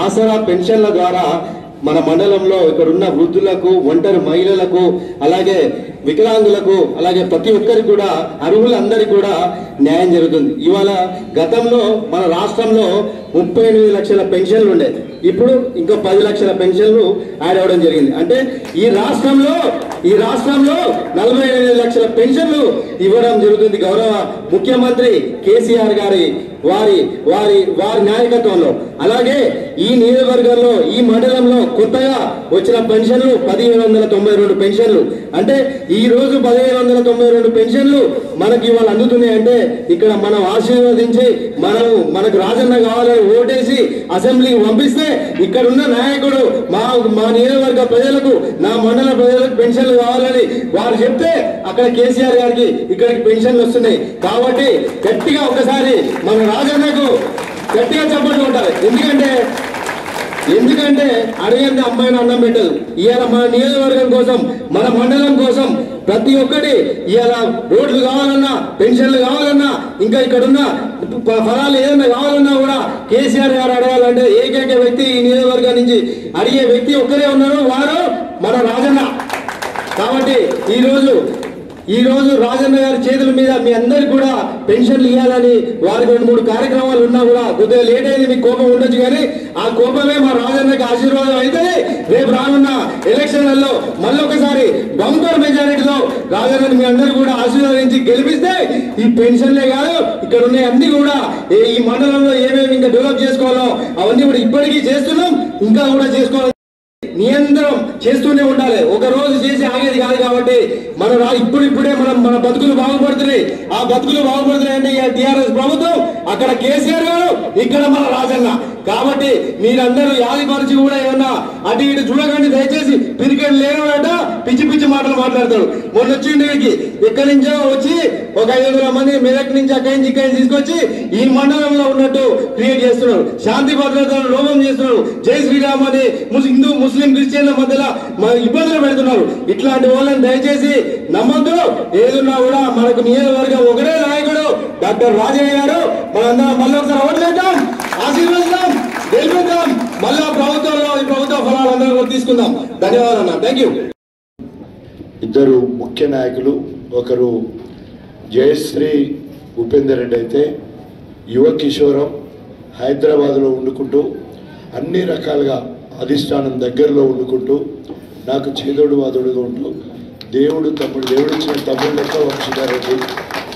ఆసరా పెన్షన్ల ద్వారా మన మండలంలో ఇక్కడ ఉన్న వృద్ధులకు, ఒంటరి మహిళలకు, అలాగే వికలాంగులకు, అలాగే ప్రతి ఒక్కరికి కూడా అర్హులందరికీ కూడా న్యాయం జరుగుతుంది. ఇవాళ గతంలో మన రాష్ట్రంలో 38 లక్షల పెన్షన్లు ఉండేది, ఇప్పుడు ఇంకో 10 లక్షల పెన్షన్లు యాడ్ అవ్వడం జరిగింది. అంటే ఈ రాష్ట్రంలో 48 లక్షల పెన్షన్లు ఇవ్వడం జరుగుతుంది గౌరవ ముఖ్యమంత్రి కేసీఆర్ గారి వారి నాయకత్వంలో. అలాగే ఈ నియోజకవర్గంలో, ఈ మండలంలో కొత్తగా వచ్చిన పెన్షన్లు 1,792 పెన్షన్లు. అంటే ఈ రోజు 1,792 పెన్షన్లు మనకి ఇవాళ అందుతున్నాయంటే ఇక్కడ మనం ఆశీర్వదించి మనకు రాజన్న కావాలని ఓటేసి అసెంబ్లీకి పంపిస్తే ఇక్కడ ఉన్న నాయకుడు మా నియోజకవర్గ ప్రజలకు, నా మండల ప్రజలకు పెన్షన్లు కావాలని వారు చెప్తే అక్కడ కేసీఆర్ గారికి ఇక్కడికి పెన్షన్లు వస్తున్నాయి. కాబట్టి గట్టిగా ఒకసారి మన రాజన్నకు గట్టిగా చప్పట్లు ఉంటారు. ఎందుకంటే అడిగింది అమ్మాయిని అన్నం పెట్టదు. ఇవాళ మన నియోజకవర్గం కోసం, మన మండలం కోసం ప్రతి ఒక్కటి ఇవాళ రోడ్లు కావాలన్నా, పెన్షన్లు కావాలన్నా, ఇంకా ఇక్కడున్న ఫలాలు ఏదైనా కావాలన్నా కూడా కేసీఆర్ గారు అడగాలంటే ఏకైక వ్యక్తి ఈ నియోజకవర్గం నుంచి అడిగే వ్యక్తి ఒక్కరే ఉన్నారు, వారు మన రాజన్న. కాబట్టి ఈ రోజు రాజన్న గారి చేతుల మీద మీ అందరికి కూడా పెన్షన్లు ఇవ్వాలని వారికి 2-3 కార్యక్రమాలు ఉన్నా కూడా కొద్దిగా లేట్ అయింది, మీకు కోపం ఉండొచ్చు, కానీ ఆ కోపమే మా రాజన్నకి ఆశీర్వాదం అయితే రేపు రానున్న ఎలక్షన్లలో మళ్ళొకసారి బంపర్ మెజారిటీలో రాజన్న మీ అందరూ కూడా ఆశీర్వదించి గెలిపిస్తే ఈ పెన్షన్లే కాదు ఇక్కడ ఉన్న అన్ని కూడా ఈ మండలంలో ఏమేమి ఇంకా డెవలప్ చేసుకోవాలో అవన్నీ కూడా ఇప్పటికీ చేస్తున్నాం, ఇంకా కూడా చేసుకోవాలి, నిరంతరం చేస్తూనే ఉండాలి. ఒక రోజు చేసి ఆగేది కాదు. కాబట్టి మన ఇప్పుడే మన బతుకులు బాగుపడుతున్నాయి. ఆ బతుకులు బాగుపడుతున్నాయి అంటే టీఆర్ఎస్ ప్రభుత్వం, అక్కడ కేసీఆర్ గారు, ఇక్కడ మన రాజన్న. కాబట్టి మీరందరూ యాదిపరిచి కూడా ఏమన్నా అటు ఇటు చూడకండి దయచేసి. పిరికెట్ లేనట పిచ్చి పిచ్చి మాటలు మాట్లాడతాడు. మొన్న వచ్చిండికి ఎక్కడి నుంచో వచ్చి ఒక 500 మంది మెదక్ నుంచి అక్కడి నుంచి ఇక్కడి నుంచి తీసుకొచ్చి ఈ మండలంలో ఉన్నట్టు క్రియేట్ చేస్తున్నారు. శాంతి భద్రతను లోపం చేస్తున్నారు. జై శ్రీరామ్ అని హిందూ ముస్లిం క్రిస్టియన్ల మధ్యలో ఇబ్బందులు పెడుతున్నారు. ఇట్లాంటి వాళ్ళని దయచేసి నమ్మద్దు. ఏదున్నా కూడా మనకు నియోజకవర్గం ఒకటే నాయకుడు డాక్టర్ రాజయ్య గారు. మనందరం మళ్ళీ ఒకసారి ఓట్లేద్దాం, ఆశీర్వదిద్దాం, గెలిపిద్దాం. మళ్ళా ప్రభుత్వంలో ఈ ప్రభుత్వ ఫలాలు అందరూ తీసుకుందాం. ధన్యవాదాలు అన్న. Thank you.
ఇద్దరు ముఖ్య నాయకులు, ఒకరు జయశ్రీ ఉపేందర్ రెడ్డి అయితే యువ కిషోరం హైదరాబాద్లో వండుకుంటూ అన్ని రకాలుగా అధిష్టానం దగ్గరలో వండుకుంటూ నాకు చేదోడు వాదోడుగా ఉంటూ దేవుడు ఇచ్చిన తమ్ముడు లెక్క వంశీధారెడ్డి.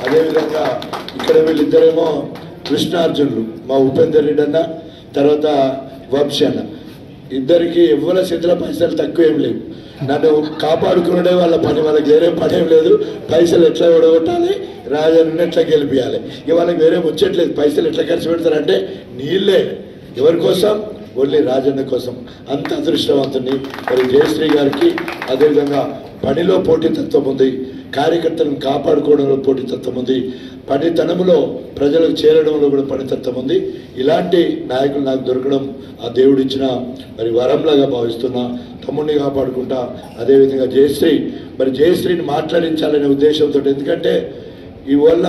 అదేవిధంగా ఇక్కడ వీళ్ళిద్దరేమో కృష్ణార్జునులు, మా ఉపేందర్ రెడ్డి అన్న తర్వాత వంశీ అన్న. ఇద్దరికి ఎవ్వరి చేతిలో పైసలు తక్కువ ఏం లేవు. నన్ను కాపాడుకునే వాళ్ళ పని, వాళ్ళకి వేరే పని ఏం లేదు. పైసలు ఎట్లా ఓడగొట్టాలి, రాజన్న ఎట్లా గెలిపించాలి, ఇక వాళ్ళకి వేరే ముచ్చట్లేదు. పైసలు ఎట్లా ఖర్చు పెడతారంటే నీళ్ళే. ఎవరి కోసం? ఓన్లీ రాజన్న కోసం. అంత అదృష్టవంతుని మరి జయశ్రీ గారికి. అదేవిధంగా పనిలో పోటీతత్వం ఉంది, కార్యకర్తలను కాపాడుకోవడంలో పోటీతత్వం ఉంది, పనితనంలో ప్రజలకు చేరడంలో కూడా పనితత్వం ఉంది. ఇలాంటి నాయకులు నాకు దొరకడం ఆ దేవుడిచ్చిన మరి వరంలాగా భావిస్తున్నా. తమ్ముడిని కాపాడుకుంటా. అదేవిధంగా జయశ్రీని మాట్లాడించాలనే ఉద్దేశంతో, ఎందుకంటే ఇవల్ల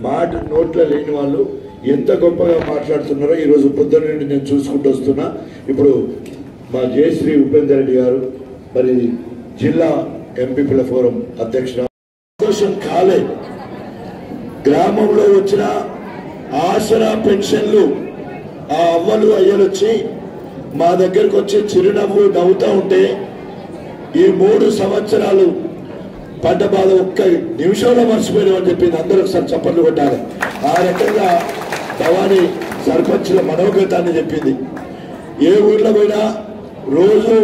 మాట నోట్లో లేని వాళ్ళు ఎంత గొప్పగా మాట్లాడుతున్నారో ఈరోజు పొద్దున్న నుండి నేను చూసుకుంటూ వస్తున్నా. ఇప్పుడు మా జయశ్రీ ఉపేందర్ రెడ్డి గారు మరి జిల్లా ఎంపీల ఫోరం అధ్యక్షుడు. సంతోషం కాలే. గ్రామంలో వచ్చిన ఆసరా పెన్షన్లు ఆ అవ్వలు అయ్యలు వచ్చి మా దగ్గరకు వచ్చి చిరునవ్వు నవ్వుతూ ఉంటే ఈ 3 సంవత్సరాలు పడ్డ బాధ ఒక్క నిమిషంలో మర్చిపోయామని చెప్పింది. అందరూ ఒకసారి చప్పట్లు కొట్టాలి. ఆ రకంగా భవానీ సర్పంచ్ల మనోగతాన్ని చెప్పింది. ఏ ఊర్లో పోయినా రోజు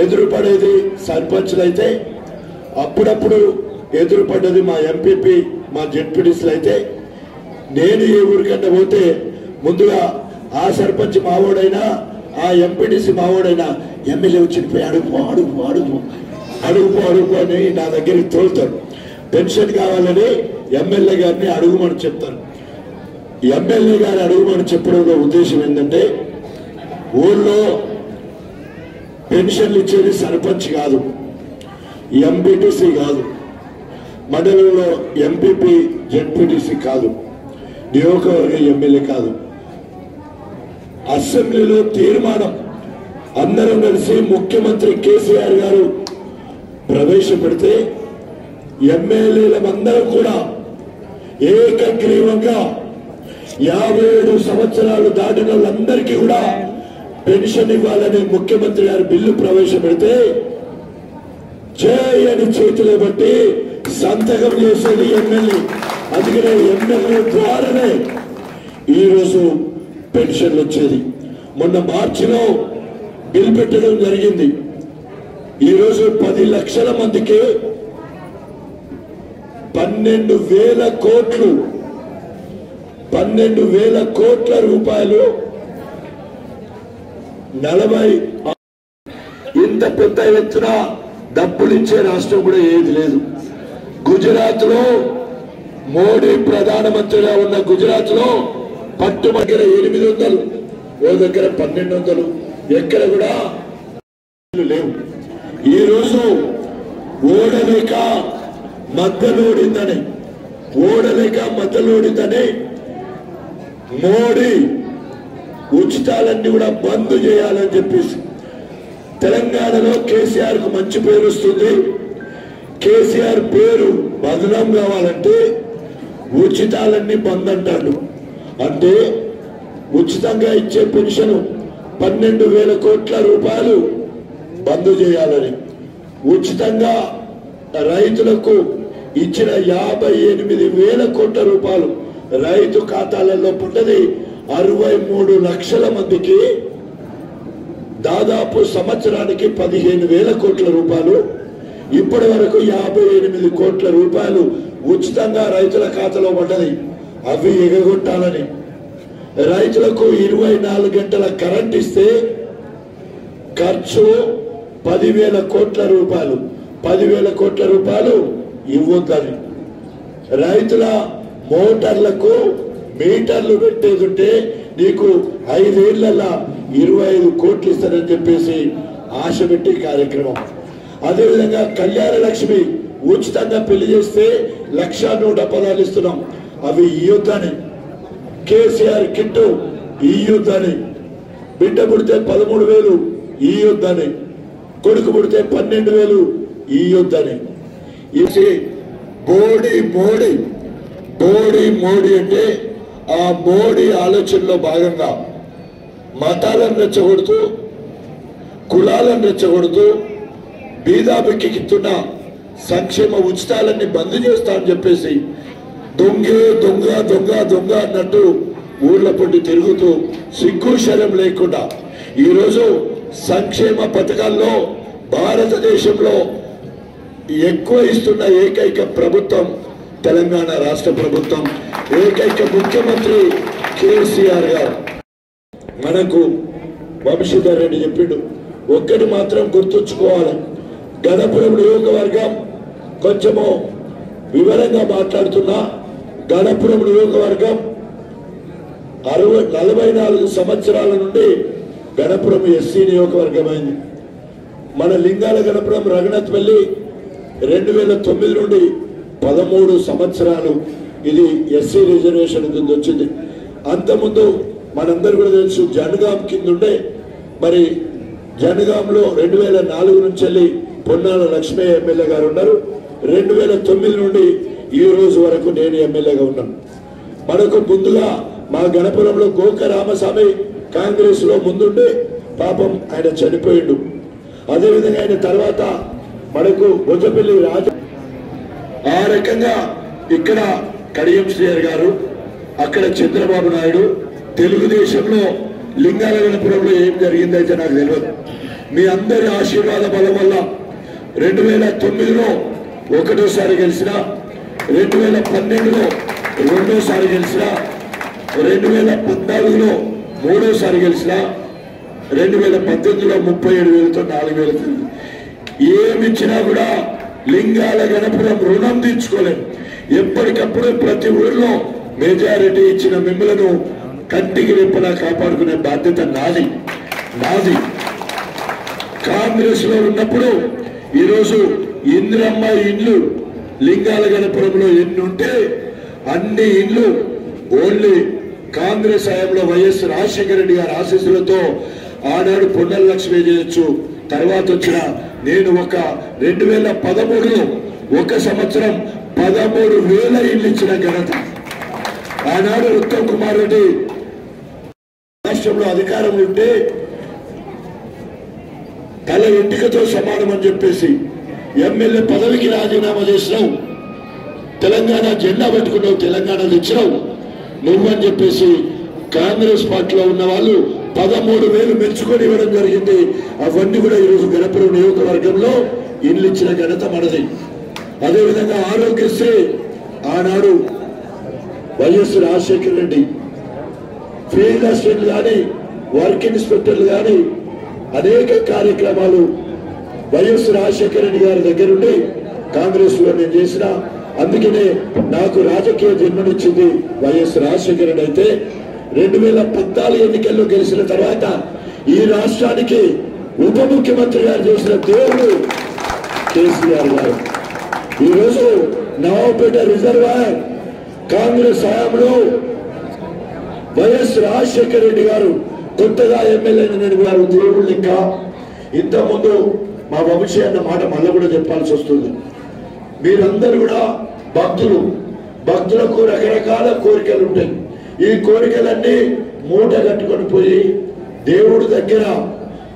ఎదురుపడేది సర్పంచ్లు అయితే, అప్పుడప్పుడు ఎదురుపడ్డది మా ఎంపీపీ మా జెడ్పీటీసీలు అయితే, నేను ఏ ఊరికన్నా పోతే ముందుగా ఆ సర్పంచ్ మావోడైనా ఆ ఎంపీటీసీ మావోడైనా ఎమ్మెల్యే వచ్చిపోయి అడుగు అని నా దగ్గరికి తోలుతారు. పెన్షన్ కావాలని ఎమ్మెల్యే గారిని అడుగుమని చెప్తారు. ఎమ్మెల్యే గారు అడుగుమని చెప్పడంలో ఉద్దేశం ఏంటంటే, ఊళ్ళో పెన్షన్లు ఇచ్చేది సర్పంచ్ కాదు, ఎంపీటీసీ కాదు, మండలంలో ఎంపీపీ జెడ్పీటీసీ కాదు, నియోజకవర్గ ఎమ్మెల్యే కాదు. అసెంబ్లీలో తీర్మానం అందరం కలిసి ముఖ్యమంత్రి కేసీఆర్ గారు ప్రవేశపెడితే ఎమ్మెల్యేలందరూ కూడా ఏకగ్రీవంగా 57 సంవత్సరాలు దాటిన వాళ్ళందరికీ కూడా పెన్షన్ ఇవ్వాలని ముఖ్యమంత్రి గారు బిల్లు ప్రవేశపెడితే చేయని చేతులు బట్టి సంతకం చేసేది ఎమ్మెల్యే. అందుకనే ఎమ్మెల్యే ద్వారానే ఈరోజు పెన్షన్లు వచ్చేది. మొన్న మార్చిలో బిల్ పెట్టడం జరిగింది. ఈరోజు 10 లక్షల మందికి 12,000 కోట్లు 12,000 కోట్ల రూపాయలు 40 ఇంత పెద్ద ఎత్తున డబ్బులు ఇచ్చే రాష్ట్రం కూడా ఏది లేదు. గుజరాత్ లో మోడీ ప్రధానమంత్రిగా ఉన్న గుజరాత్ లో పట్టు దగ్గర 800, ఓ దగ్గర 1,200, ఎక్కడ కూడా లేవు. ఈ రోజు ఓడలేక మద్దలోడిందని మోడీ ఉచితాలన్నీ కూడా బంద్ చేయాలని చెప్పేసి తెలంగాణలో కేసీఆర్ కు మంచి పేరు వస్తుంది. కేసీఆర్ పేరు బదనాం కావాలంటే ఉచితాలన్నీ బంద్ అంటాడు. అంటే ఉచితంగా ఇచ్చే పెన్షన్ 12,000 కోట్ల రూపాయలు బంద్ చేయాలని, ఉచితంగా రైతులకు ఇచ్చిన 58,000 కోట్ల రూపాయలు రైతు ఖాతాలలో పడ్డది 63 లక్షల మందికి దాదాపు సంవత్సరానికి 15,000 కోట్ల రూపాయలు ఇప్పటి వరకు 58 కోట్ల రూపాయలు ఉచితంగా రైతుల ఖాతాలో పడ్డది. అవి ఎగగొట్టాలని రైతులకు 24 గంటల కరెంట్ ఇస్తే ఖర్చు 10,000 కోట్ల రూపాయలు 10,000 కోట్ల రూపాయలు ఇవ్వొద్దని రైతుల మోటార్లకు మీటర్లు పెట్టేదుంటే నీకు 5 ఏళ్లలో 25 కోట్లు ఇస్తారని చెప్పేసి ఆశ పెట్టి కార్యక్రమం. అదేవిధంగా కళ్యాణ లక్ష్మి ఉచితంగా పెళ్లి చేస్తే 1,110,000 ఇస్తున్నాం. అవి ఇయ్యొద్దని కేసీఆర్ కిట్టు ఇయ్యొద్దని బిడ్డ పుడితే 13,000 ఇయ్యొద్దని కొడుకు పుడితే 12,000 ఇయ్యొద్దని ఇది మోడీ మోడీ మోడీ మోడీ అంటే ఆ మోడీ ఆలోచనలో భాగంగా మతాలను రెచ్చగొడుతూ కులాలను రెచ్చగొడుతూ బీదాబెక్కిస్తున్న సంక్షేమ ఉచితాలన్నీ బంద్ చేస్తా అని చెప్పేసి దొంగే దొంగ దొంగ దొంగ అన్నట్టు ఊర్ల పొట్టి తిరుగుతూ సిగ్గు శరం లేకుండా ఈరోజు సంక్షేమ పథకాల్లో భారతదేశంలో ఎక్కువ ఇస్తున్న ఏకైక ప్రభుత్వం తెలంగాణ రాష్ట్ర ప్రభుత్వం, ఏకైక ముఖ్యమంత్రి కేసీఆర్ గారు. మనకు వంశీధర్ రెడ్డి చెప్పిండు, ఒక్కటి మాత్రం గుర్తుంచుకోవాలి, గణపురం నియోజకవర్గం కొంచెము వివరంగా మాట్లాడుతున్నా. గణపురం నియోజకవర్గం 44 సంవత్సరాల నుండి గణపురం ఎస్సీ నియోజకవర్గం అయింది. మన లింగాల గణపురం రఘునాథ్పల్లి 2009 నుండి 13 సంవత్సరాలు ఇది ఎస్సీ రిజర్వేషన్ కింద వచ్చింది. అంతకుముందు మనందరూ కూడా తెలుసు జనగాం కింద ఉండే, మరి జనగాంలో 2004 నుంచి వెళ్ళి పొన్నాల లక్ష్మయ్య ఎమ్మెల్యే గారు ఉన్నారు. 2009 నుండి ఈ రోజు వరకు నేను ఎమ్మెల్యేగా ఉన్నాను. మనకు ముందుగా మా గణపురంలో గోక రామస్వామి కాంగ్రెస్ లో ముందుండి పాపం ఆయన చనిపోయిండు. అదేవిధంగా ఆయన తర్వాత మనకు బొజ్జపల్లి రాజు, ఆ రకంగా ఇక్కడ కడియం శ్రీహరి గారు, అక్కడ చంద్రబాబు నాయుడు. తెలుగుదేశంలో లింగాల గణపురంలో ఏం జరిగిందైతే నాకు తెలియదు. మీ అందరి ఆశీర్వాద బలం వల్ల 2009లో ఒకటోసారి గెలిచిన, 2012లో రెండోసారి గెలిచిన, 2014లో మూడోసారి గెలిచిన, 2018లో 37,000తో 4,000. ఏమిచ్చినా కూడా లింగాల గణపురం రుణం తీర్చుకోలేదు. ఎప్పటికప్పుడు ప్రతి ఊరిలో మెజారిటీ ఇచ్చిన మిమ్మలను కంటికి రెప్పలా కాపాడుకునే బాధ్యత నాది. కాంగ్రెస్ లో ఉన్నప్పుడు ఈరోజు ఇంద్రమ్మ ఇండ్లు లింగాల గణపురంలో ఎన్ని ఉంటే అన్ని ఇండ్లు ఓన్లీ కాంగ్రెస్ హయాంలో వైఎస్ రాజశేఖర రెడ్డి గారి ఆశీస్సులతో ఆనాడు పొన్నల లక్ష్మి చేయొచ్చు. తర్వాత వచ్చిన నేను 2013లో ఒక సంవత్సరం 13,000 ఇళ్ళు ఇచ్చిన ఘనత. ఆనాడు ఉత్తమ్ కుమార్ రెడ్డి రాష్ట్రంలో అధికారం ఉంటే తల ఎంటికతో సమానం అని చెప్పేసి ఎమ్మెల్యే పదవికి రాజీనామా చేసినావు, తెలంగాణ జెండా పట్టుకున్నావు, తెలంగాణ తెచ్చినావు నువ్వని చెప్పేసి కాంగ్రెస్ పార్టీలో ఉన్న వాళ్ళు 13,000 మెచ్చుకొని ఇవ్వడం జరిగింది. అవన్నీ కూడా ఈరోజు గణపురం నియోజకవర్గంలో ఇల్లు ఇచ్చిన ఘనత మనది. అదేవిధంగా ఆరోగ్యశ్రీ ఆనాడు వైఎస్ రాజశేఖర రెడ్డి, ఫీల్డ్ అసిస్టెంట్లు కానీ వర్క్ ఇన్స్పెక్టర్లు కానీ అనేక కార్యక్రమాలు వైఎస్ రాజశేఖర రెడ్డి గారి దగ్గరుండి కాంగ్రెస్ లో నేను చేసిన. అందుకనే నాకు రాజకీయ జన్మనిచ్చింది వైఎస్ రాజశేఖర రెడ్డి. అయితే 2014 ఎన్నికల్లో గెలిచిన తర్వాత ఈ రాష్ట్రానికి ఉప ముఖ్యమంత్రి గారు చేసిన దేవుడు కేసీఆర్ గారు. ఈరోజు నవాబేట రిజర్వాయర్ కాంగ్రెస్ హయాంలో వైఎస్ రాజశేఖర రెడ్డి గారు కొత్తగా ఎమ్మెల్యే గారు దేవుడు లెక్క. ఇంతకుముందు మా వంశీ అన్న మాట మళ్ళీ కూడా చెప్పాల్సి వస్తుంది. మీరందరూ కూడా భక్తులకు రకరకాల కోరికలు ఉంటాయి. ఈ కోరికలన్నీ మూట కట్టుకొని పోయి దేవుడి దగ్గర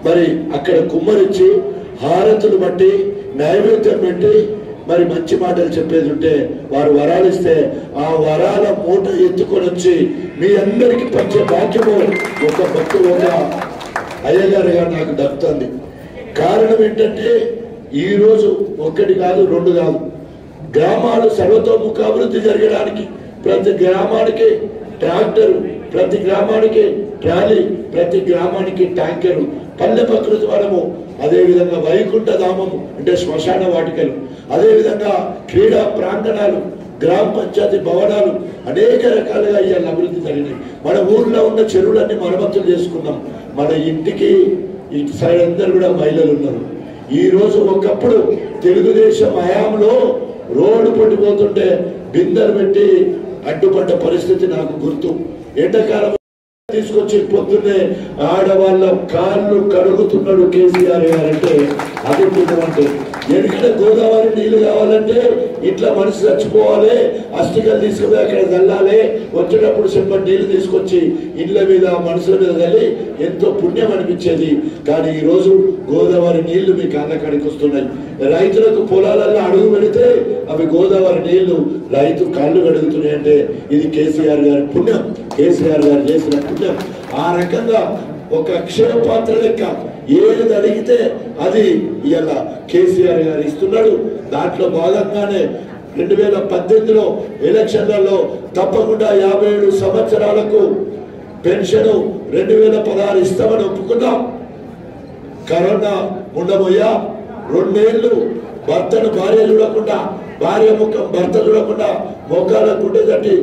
మరి అక్కడ కుమ్మరించి హారతులు బట్టి నైవేద్యం పెట్టి మరి మంచి మాటలు చెప్పేది ఉంటే వారు వరాలు ఇస్తే ఆ వరాల మూట ఎత్తుకొని వచ్చి మీ అందరికి పంచే భాగ్యము ఒక అయ్యగారుగా నాకు దక్కుతుంది. కారణం ఏంటంటే ఈరోజు ఒక్కటి కాదు, రెండు కాదు, గ్రామాలు సర్వతోముఖాభివృద్ధి జరగడానికి ప్రతి గ్రామానికి ట్రాక్టరు, ప్రతి గ్రామానికి ట్రాలీ, ప్రతి గ్రామానికి ట్యాంకరు, పల్లె ప్రకృతి వనము, అదేవిధంగా వైకుంఠ ధామము అంటే శ్మశాన వాటికలు, అదేవిధంగా క్రీడా ప్రాంగణాలు, గ్రామ పంచాయతీ భవనాలు అనేక రకాలుగా ఇవాళ అభివృద్ధి జరిగినాయి. మన ఊర్లో ఉన్న చెరువులన్నీ మరమ్మతులు చేసుకున్నాం. మన ఇంటికి ఇటు సైడ్ అందరు కూడా మహిళలు ఉన్నారు. ఈ రోజు ఒకప్పుడు తెలుగుదేశం హయాంలో రోడ్డు పడిపోతుంటే బిందెలు పెట్టి అడ్డుపడ్డ పరిస్థితి నాకు గుర్తు. ఎండాకాలం తీసుకొచ్చి పొద్దున్నే ఆడవాళ్ళ కాళ్ళు కడుగుతున్నాడు కేసీఆర్ గారు అంటే అది అంటే ఎందుకంటే గోదావరి నీళ్లు కావాలంటే ఇట్లా మనిషి చచ్చిపోవాలి, అస్థికలు తీసుకుపోయి అక్కడ చల్లాలి, వచ్చేటప్పుడు చెప్పండి నీళ్లు తీసుకొచ్చి ఇళ్ల మీద మనుషుల మీద చల్లి ఎంతో పుణ్యం అనిపించేది. కానీ ఈ రోజు గోదావరి నీళ్లు మీ కాళ్ళ కాడికి వస్తున్నాయి. రైతులకు పొలాలలో అడుగు పెడితే అవి గోదావరి నీళ్లు రైతు కాళ్ళు కడుగుతున్నాయి అంటే ఇది కేసీఆర్ గారి పుణ్యం, కేసీఆర్ గారు చేసిన పుణ్యం. ఆ రకంగా ఒక అక్షయ పాత్ర లెక్క ఏది అడిగితే అది ఇలా కేసీఆర్ గారు ఇస్తున్నాడు. దాంట్లో భాగంగానే 2018లో ఎలక్షన్లలో తప్పకుండా 57 సంవత్సరాలకు పెన్షన్ 2016 ఇస్తామని ఒప్పుకున్నాం. కరోనా ఉండబోయా 2 ఏళ్ళు భర్తను భార్య చూడకుండా, భార్య ముఖం భర్త చూడకుండా మొక్కలకు ఉండేదంటే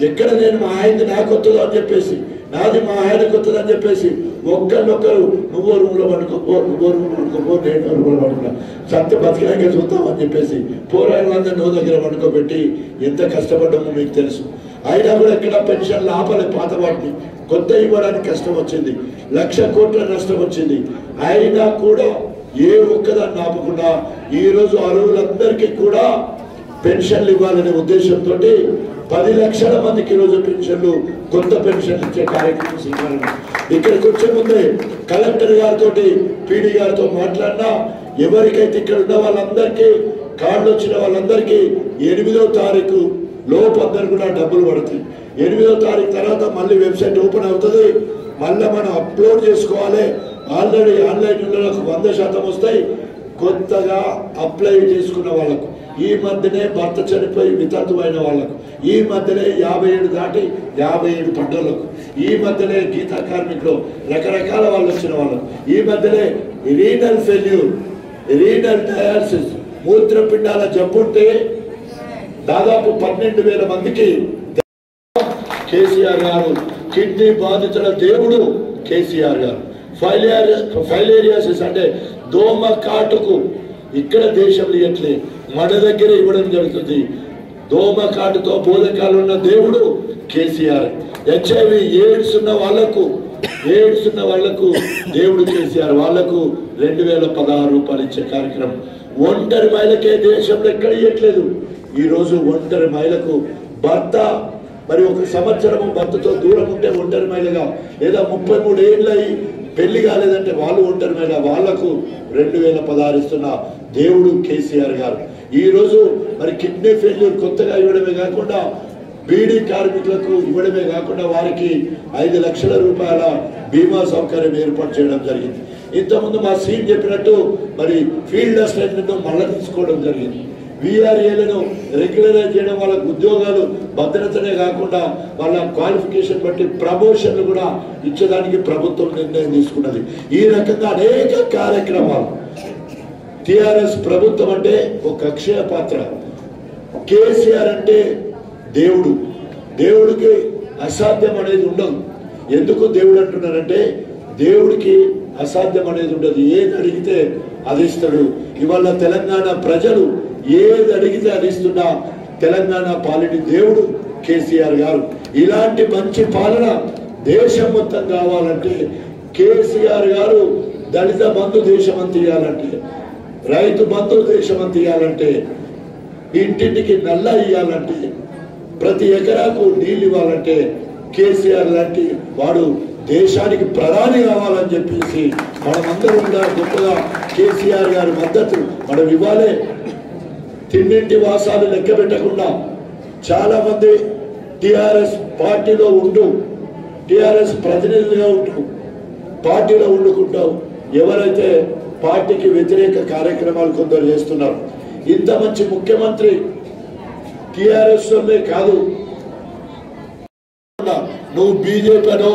ఎక్కడ నేను మా ఆయనది నాకు వస్తుందో అని చెప్పేసి, నాది మా ఆయనకు వస్తుంది అని చెప్పేసి ఒక్కరినొక్కరు నువ్వో రూమ్లో పడుకోపో, నువ్వో రూమ్లో పడుకోపో, నేను రూమ్లో పడుకున్నా, సత్య బతికినాక చూద్దామని చెప్పేసి పోరాళ్ళందరూ నువ్వు దగ్గర పడుకోబెట్టి ఎంత కష్టపడ్డామో మీకు తెలుసు. అయినా కూడా ఎక్కడ పెన్షన్లు ఆపలే, పాత వాటిని కొత్త ఇవ్వడానికి కష్టం వచ్చింది, 1,00,000 కోట్ల నష్టం వచ్చింది. అయినా కూడా ఏ ఒక్కదాన్ని ఆపకుండా ఈరోజు అర్హులందరికీ కూడా పెన్షన్లు ఇవ్వాలనే ఉద్దేశంతో 10 లక్షల మందికి ఈరోజు పెన్షన్లు, కొత్త పెన్షన్లు ఇచ్చే కార్యక్రమం శ్రీకారం. ఇక్కడికి వచ్చే ముందే కలెక్టర్ గారితో పీడీ గారితో మాట్లాడినా ఎవరికైతే ఇక్కడ ఉన్న వాళ్ళందరికీ కార్డులు వచ్చిన వాళ్ళందరికీ 8వ తారీఖు లోపు అందరు కూడా డబ్బులు పడుతాయి. 8వ తారీఖు తర్వాత మళ్ళీ వెబ్సైట్ ఓపెన్ అవుతుంది, మళ్ళీ మనం అప్లోడ్ చేసుకోవాలి. ఆల్రెడీ ఆన్లైన్లో 100% వస్తాయి. కొత్తగా అప్లై చేసుకున్న వాళ్ళకు, ఈ మధ్యనే భర్త చనిపోయి వితంతువైన వాళ్ళకు, ఈ మధ్యనే 57 దాటి 57 పడ్డలకు, ఈ మధ్యనే గీతా కార్మికులు రకరకాల వాళ్ళు వచ్చిన వాళ్ళకు, ఈ మధ్యనే రీనల్ ఫెయిల్యూర్, రీనల్ డయాలసిస్, మూత్రపిండాల జబ్బుంటే దాదాపు 12,000 మందికి కేసీఆర్ గారు, కిడ్నీ బాధితుల దేవుడు కేసీఆర్ గారు. ఫైలేరియాసిస్ అంటే దోమ కాటుకు ఇక్కడ దేశంలో ఇవ్వట్లే, మన దగ్గర ఇవ్వడం జరుగుతుంది. దోమ కాటుతో బోధకాలు ఉన్న దేవుడు కేసీఆర్. HIV ఎయిడ్స్ ఉన్న వాళ్లకు దేవుడు కేసీఆర్. వాళ్లకు 2,016 రూపాయలు ఇచ్చే కార్యక్రమం. ఒంటరి మహిళకే దేశంలో ఎక్కడ ఇవ్వట్లేదు. ఈరోజు ఒంటరి మహిళకు భర్త మరి 1 సంవత్సరము భర్తతో దూరం ఉంటే ఒంటరి మహిళగా, లేదా 33 ఏళ్ళు అయి పెళ్లి కాలేదంటే వాళ్ళు ఒంటరి మహిళ, వాళ్లకు 2,016 ఇస్తున్న దేవుడు కేసీఆర్ గారు. ఈ రోజు మరి కిడ్నీ ఫెయిల్యూర్ కొత్తగా ఇవ్వడమే కాకుండా బీడీ కార్మికులకు ఇవ్వడమే కాకుండా వారికి 5 లక్షల రూపాయల బీమా సౌకర్యం ఏర్పాటు చేయడం జరిగింది. ఇంతకుముందు మా సీఎం చెప్పినట్టు మరి ఫీల్డ్ అసిస్టెంట్లను మళ్ళీ తీసుకోవడం జరిగింది. VRAలను రెగ్యులరైజ్ చేయడం, వాళ్ళకు ఉద్యోగాలు భద్రతనే కాకుండా వాళ్ళ క్వాలిఫికేషన్ బట్టి ప్రమోషన్లు కూడా ఇచ్చేదానికి ప్రభుత్వం నిర్ణయం తీసుకున్నది. ఈ రకంగా అనేక కార్యక్రమాలు. టిఆర్ఎస్ ప్రభుత్వం అంటే ఒక అక్షయ పాత్ర, కేసీఆర్ అంటే దేవుడు. దేవుడికి అసాధ్యం అనేది ఉండదు. ఎందుకు దేవుడు అంటున్నారంటే దేవుడికి అసాధ్యం అనేది ఉండదు. ఏది అడిగితే అది ఇస్తాడు. ఇవాళ తెలంగాణ ప్రజలు ఏది అడిగితే అది ఇస్తున్నా తెలంగాణ పాలిటి దేవుడు కేసీఆర్ గారు. ఇలాంటి మంచి పాలన దేశం మొత్తం కావాలంటే కేసీఆర్ గారు దళిత బంధు దేశమంతా ఇవ్వాలంటే, రైతు బంధు దేశమంతా ఇవ్వాలంటే, ఇంటింటికి నల్ల ఇవ్వాలంటే, ప్రతి ఎకరాకు నీళ్ళు ఇవ్వాలంటే కేసీఆర్ లాంటి వాడు దేశానికి ప్రధాని కావాలని చెప్పేసి మనమందరం కూడా గొప్పగా కేసీఆర్ గారి మద్దతు మనం ఇవ్వాలి. తిన్నింటి వాసాలు లెక్క పెట్టకుండా చాలా మంది టిఆర్ఎస్ పార్టీలో ఉంటూ టిఆర్ఎస్ ప్రతినిధులుగా ఉంటూ పార్టీలో ఉండుకుంటావు ఎవరైతే పార్టీకి వ్యతిరేక కార్యక్రమాలు కొందరు చేస్తున్నారు. ఇంత మంచి ముఖ్యమంత్రి టిఆర్ఎస్ వల్లే కాదు, నువ్వు బీజేపీ అనో,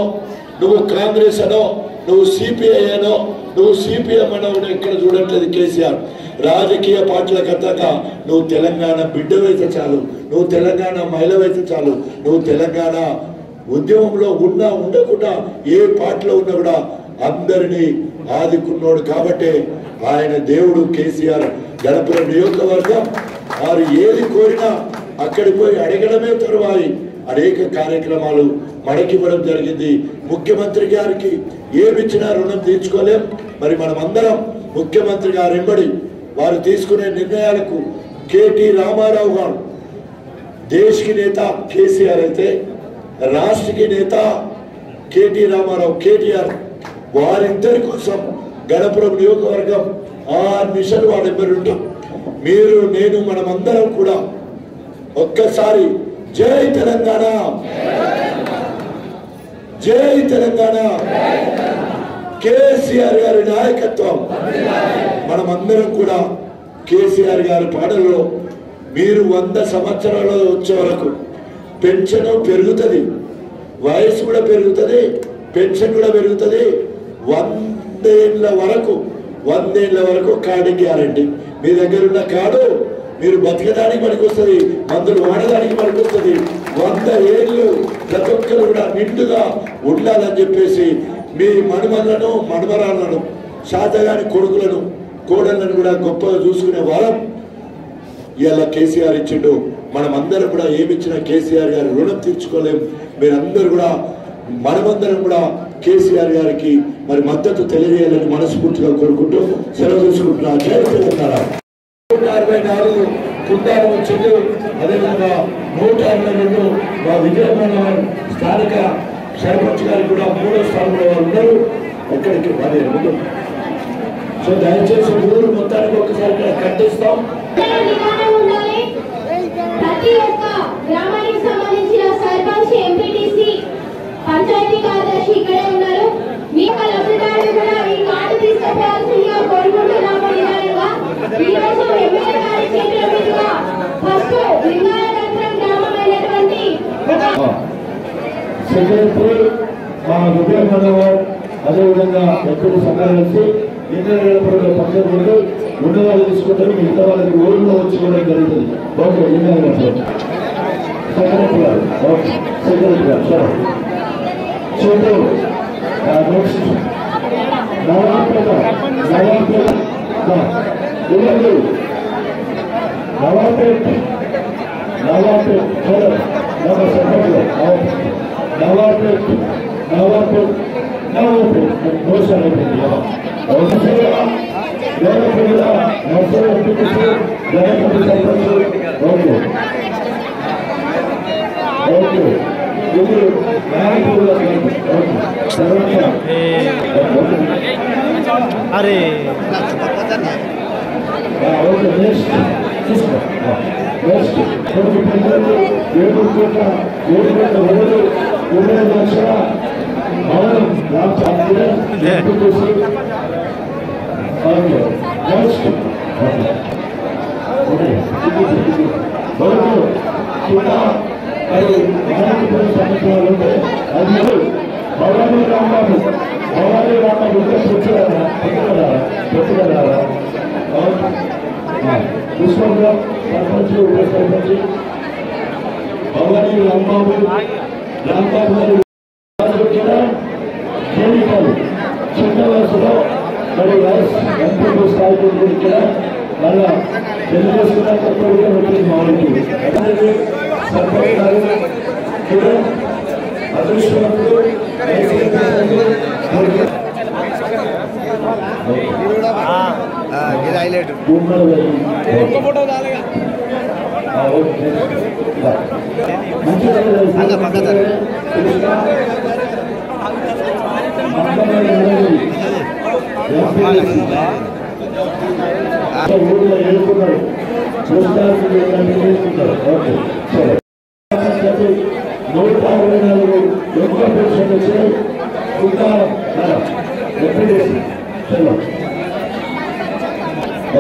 నువ్వు కాంగ్రెస్ అనో, నువ్వు సిపిఐ అనో, నువ్వు సిపిఎం అనో ఇక్కడ చూడట్లేదు కేసీఆర్. రాజకీయ పార్టీలకు అతగా నువ్వు తెలంగాణ బిడ్డవైతే చాలు, నువ్వు తెలంగాణ మహిళవైతే చాలు, నువ్వు తెలంగాణ ఉద్యమంలో ఉన్నా ఉండకుండా ఏ పార్టీలో ఉన్నా కూడా అందరినీ ఆదుకున్నాడు. కాబట్టి ఆయన దేవుడు కేసీఆర్. గణపురం నియోజకవర్గం వారు ఏది కోరినా అక్కడికి పోయి అడగడమే తరువాయి అనేక కార్యక్రమాలు మనకివ్వడం జరిగింది. ముఖ్యమంత్రి గారికి ఏమిచ్చినా రుణం తీర్చుకోలేం. మరి మనమందరం ముఖ్యమంత్రి గారు వెంబడి వారు తీసుకునే నిర్ణయాలకు కేటీ రామారావు గారు దేశ్ కి నేత కేసీఆర్ అయితే రాష్ట్ర కి నేత కేటీ రామారావు కేటీఆర్. వారిద్దరి కోసం గణపురం నియోజకవర్గం 6 నిమిషాలు వాడెవ్వరు ఉంటాం. మీరు నేను మనమందరం కూడా ఒక్కసారి జై తెలంగాణ, జై తెలంగాణ, కేసీఆర్ గారి నాయకత్వం. మనమందరం కూడా కేసీఆర్ గారి పాటల్లో మీరు 100 సంవత్సరాలు వచ్చే వరకు పెన్షన్ పెరుగుతుంది, వయసు కూడా పెరుగుతుంది, పెన్షన్ కూడా పెరుగుతుంది. 100 ఏళ్ళ వరకు కార్డు గ్యారంటీ. మీ దగ్గర ఉన్న కార్డు మీరు బతకడానికి పనికి వస్తుంది, మందులు వాడడానికి పనికి వస్తుంది. 100 ఏళ్ళు ప్రతి ఒక్కరు కూడా నిండుగా ఉండాలని చెప్పేసి మీ మనుమలను మనుమరాలను శాతగాని కొడుకులను కోడళ్లను కూడా గొప్పగా చూసుకునే వారం ఇలా కేసీఆర్ ఇచ్చిండు. మనం అందరం కూడా ఏమిచ్చినా కేసీఆర్ గారి రుణం తీర్చుకోలేం. మీరందరూ కూడా మనమందరం కూడా కేసీఆర్ గారికి మరి మద్దతు తెలియజేయాలని మనస్ఫూర్తిగా కోరుకుంటూ సెలవు తీసుకుంటున్నా. జై తెలంగాణ. 164 కుందారం వచ్చింది. అదేవిధంగా 162 మా విజయనగరం స్థానిక సర్పంచ్ గారికి కూడా 3వ స్థానంలో వారు ఉన్నారు. ఎక్కడికి అదే ముందు. సో దయచేసి ఊరు మొత్తానికి ఒకసారి కట్టిస్తాం.
ప్రతి ఒక్క గ్రామానికి సంబంధించిన సర్పంచ్, ఎంపీటీసీ, పంచాయతీ కార్యదర్శి ఇక్కడే ఉన్నారు. మీ లబ్ధిదారులు కూడా ఈ కార్డు తీసుకుపోవాల్సిందిగా కోరుకుంటున్నాము. ఈరోజు ఎమ్మెల్యే గారి చేతుల మీదుగా ఫస్ట్ లింగాలగంపురం గ్రామమైనటువంటి
సెక్రటరీ మా విజయనగరం అదేవిధంగా ఎప్పుడు సంఘాలు లింగాలగంపురంలో పక్కన ఉన్నవాళ్ళు తీసుకుంటారు, మిగతా వాళ్ళకి ఊళ్ళో వచ్చి కూడా జరుగుతుంది. ఓకే, లింగాలగంపురం సెక్రటరీ గారు, ఓకే సెక్రటరీ గారు సార్ చూడు. నెక్స్ట్ నవాపేట
अरे
భవానీ రాంబాబు విశ్వంలో సర్పంచ్ ఉప సర్పంచ్ భవానీ రాంబాబు గారు చిన్న వయసులో మరి ఎంపీ స్థాయికి ఇక్కడ మళ్ళా తెలుగుదేశం వచ్చింది మామూలు సర్పంచ్ గారు అదృష్టవంతులు ఊళ్ళో ఎన్నుకున్నారు.
ఓకే సరే 124 ఎక్కువ పెన్షన్ వచ్చాయి ఇంకా ఎప్రిడేషన్ చలో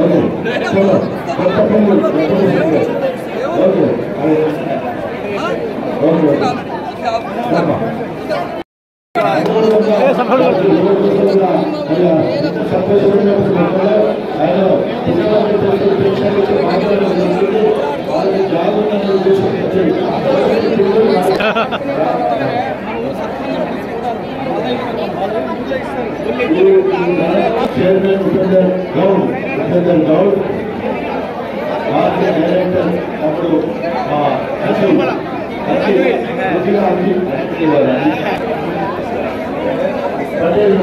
ఓకే చలో కొత్త పనులు okay okay chairman Upender Goud director అప్పుడు పటేల్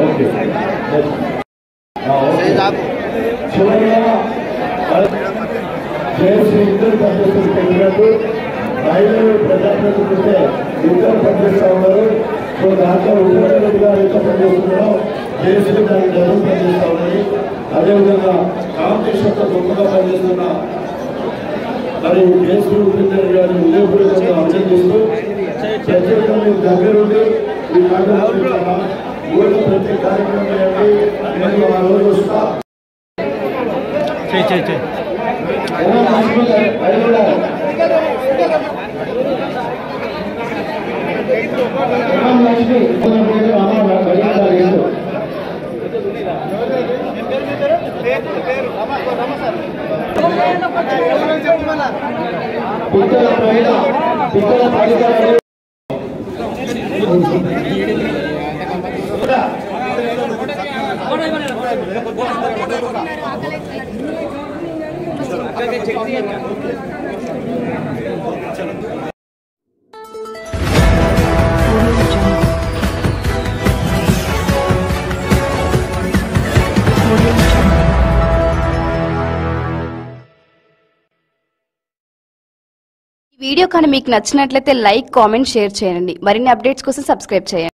ఓకే చివరిగా జయశ్రీ ఇద్దరు పనిచేస్తున్న పెట్టినట్టు మహిళలు ప్రజాప్రతినిధులే ఇద్దరు పనిచేస్తూ ఉన్నారు. సో దాంట్లో ఉపేంద్రెడ్డి గారు ఎక్కడ పనిచేస్తున్నారో జయశ్రీ గారి డబ్బులు పనిచేస్తూ ఉన్నాయి. అదేవిధంగా కాంపిటీషన్తో గొప్పగా పనిచేస్తున్న మరి జయశ్రీ ఉపేంద్రెడ్డి గారిని ఉదయపూర్వకంగా అభినందిస్తూ ప్రత్యేకంగా మీరు దగ్గరుండి ఈ కార్యక్రమం ఊళ్ళో ప్రతి కార్యక్రమం నేను ఆ రోజు వస్తా
వీడియో కానీ మీకు నచ్చినట్లయితే లైక్, కామెంట్, షేర్ చేయండి. మరిన్ని అప్డేట్స్ కోసం సబ్స్క్రైబ్ చేయండి.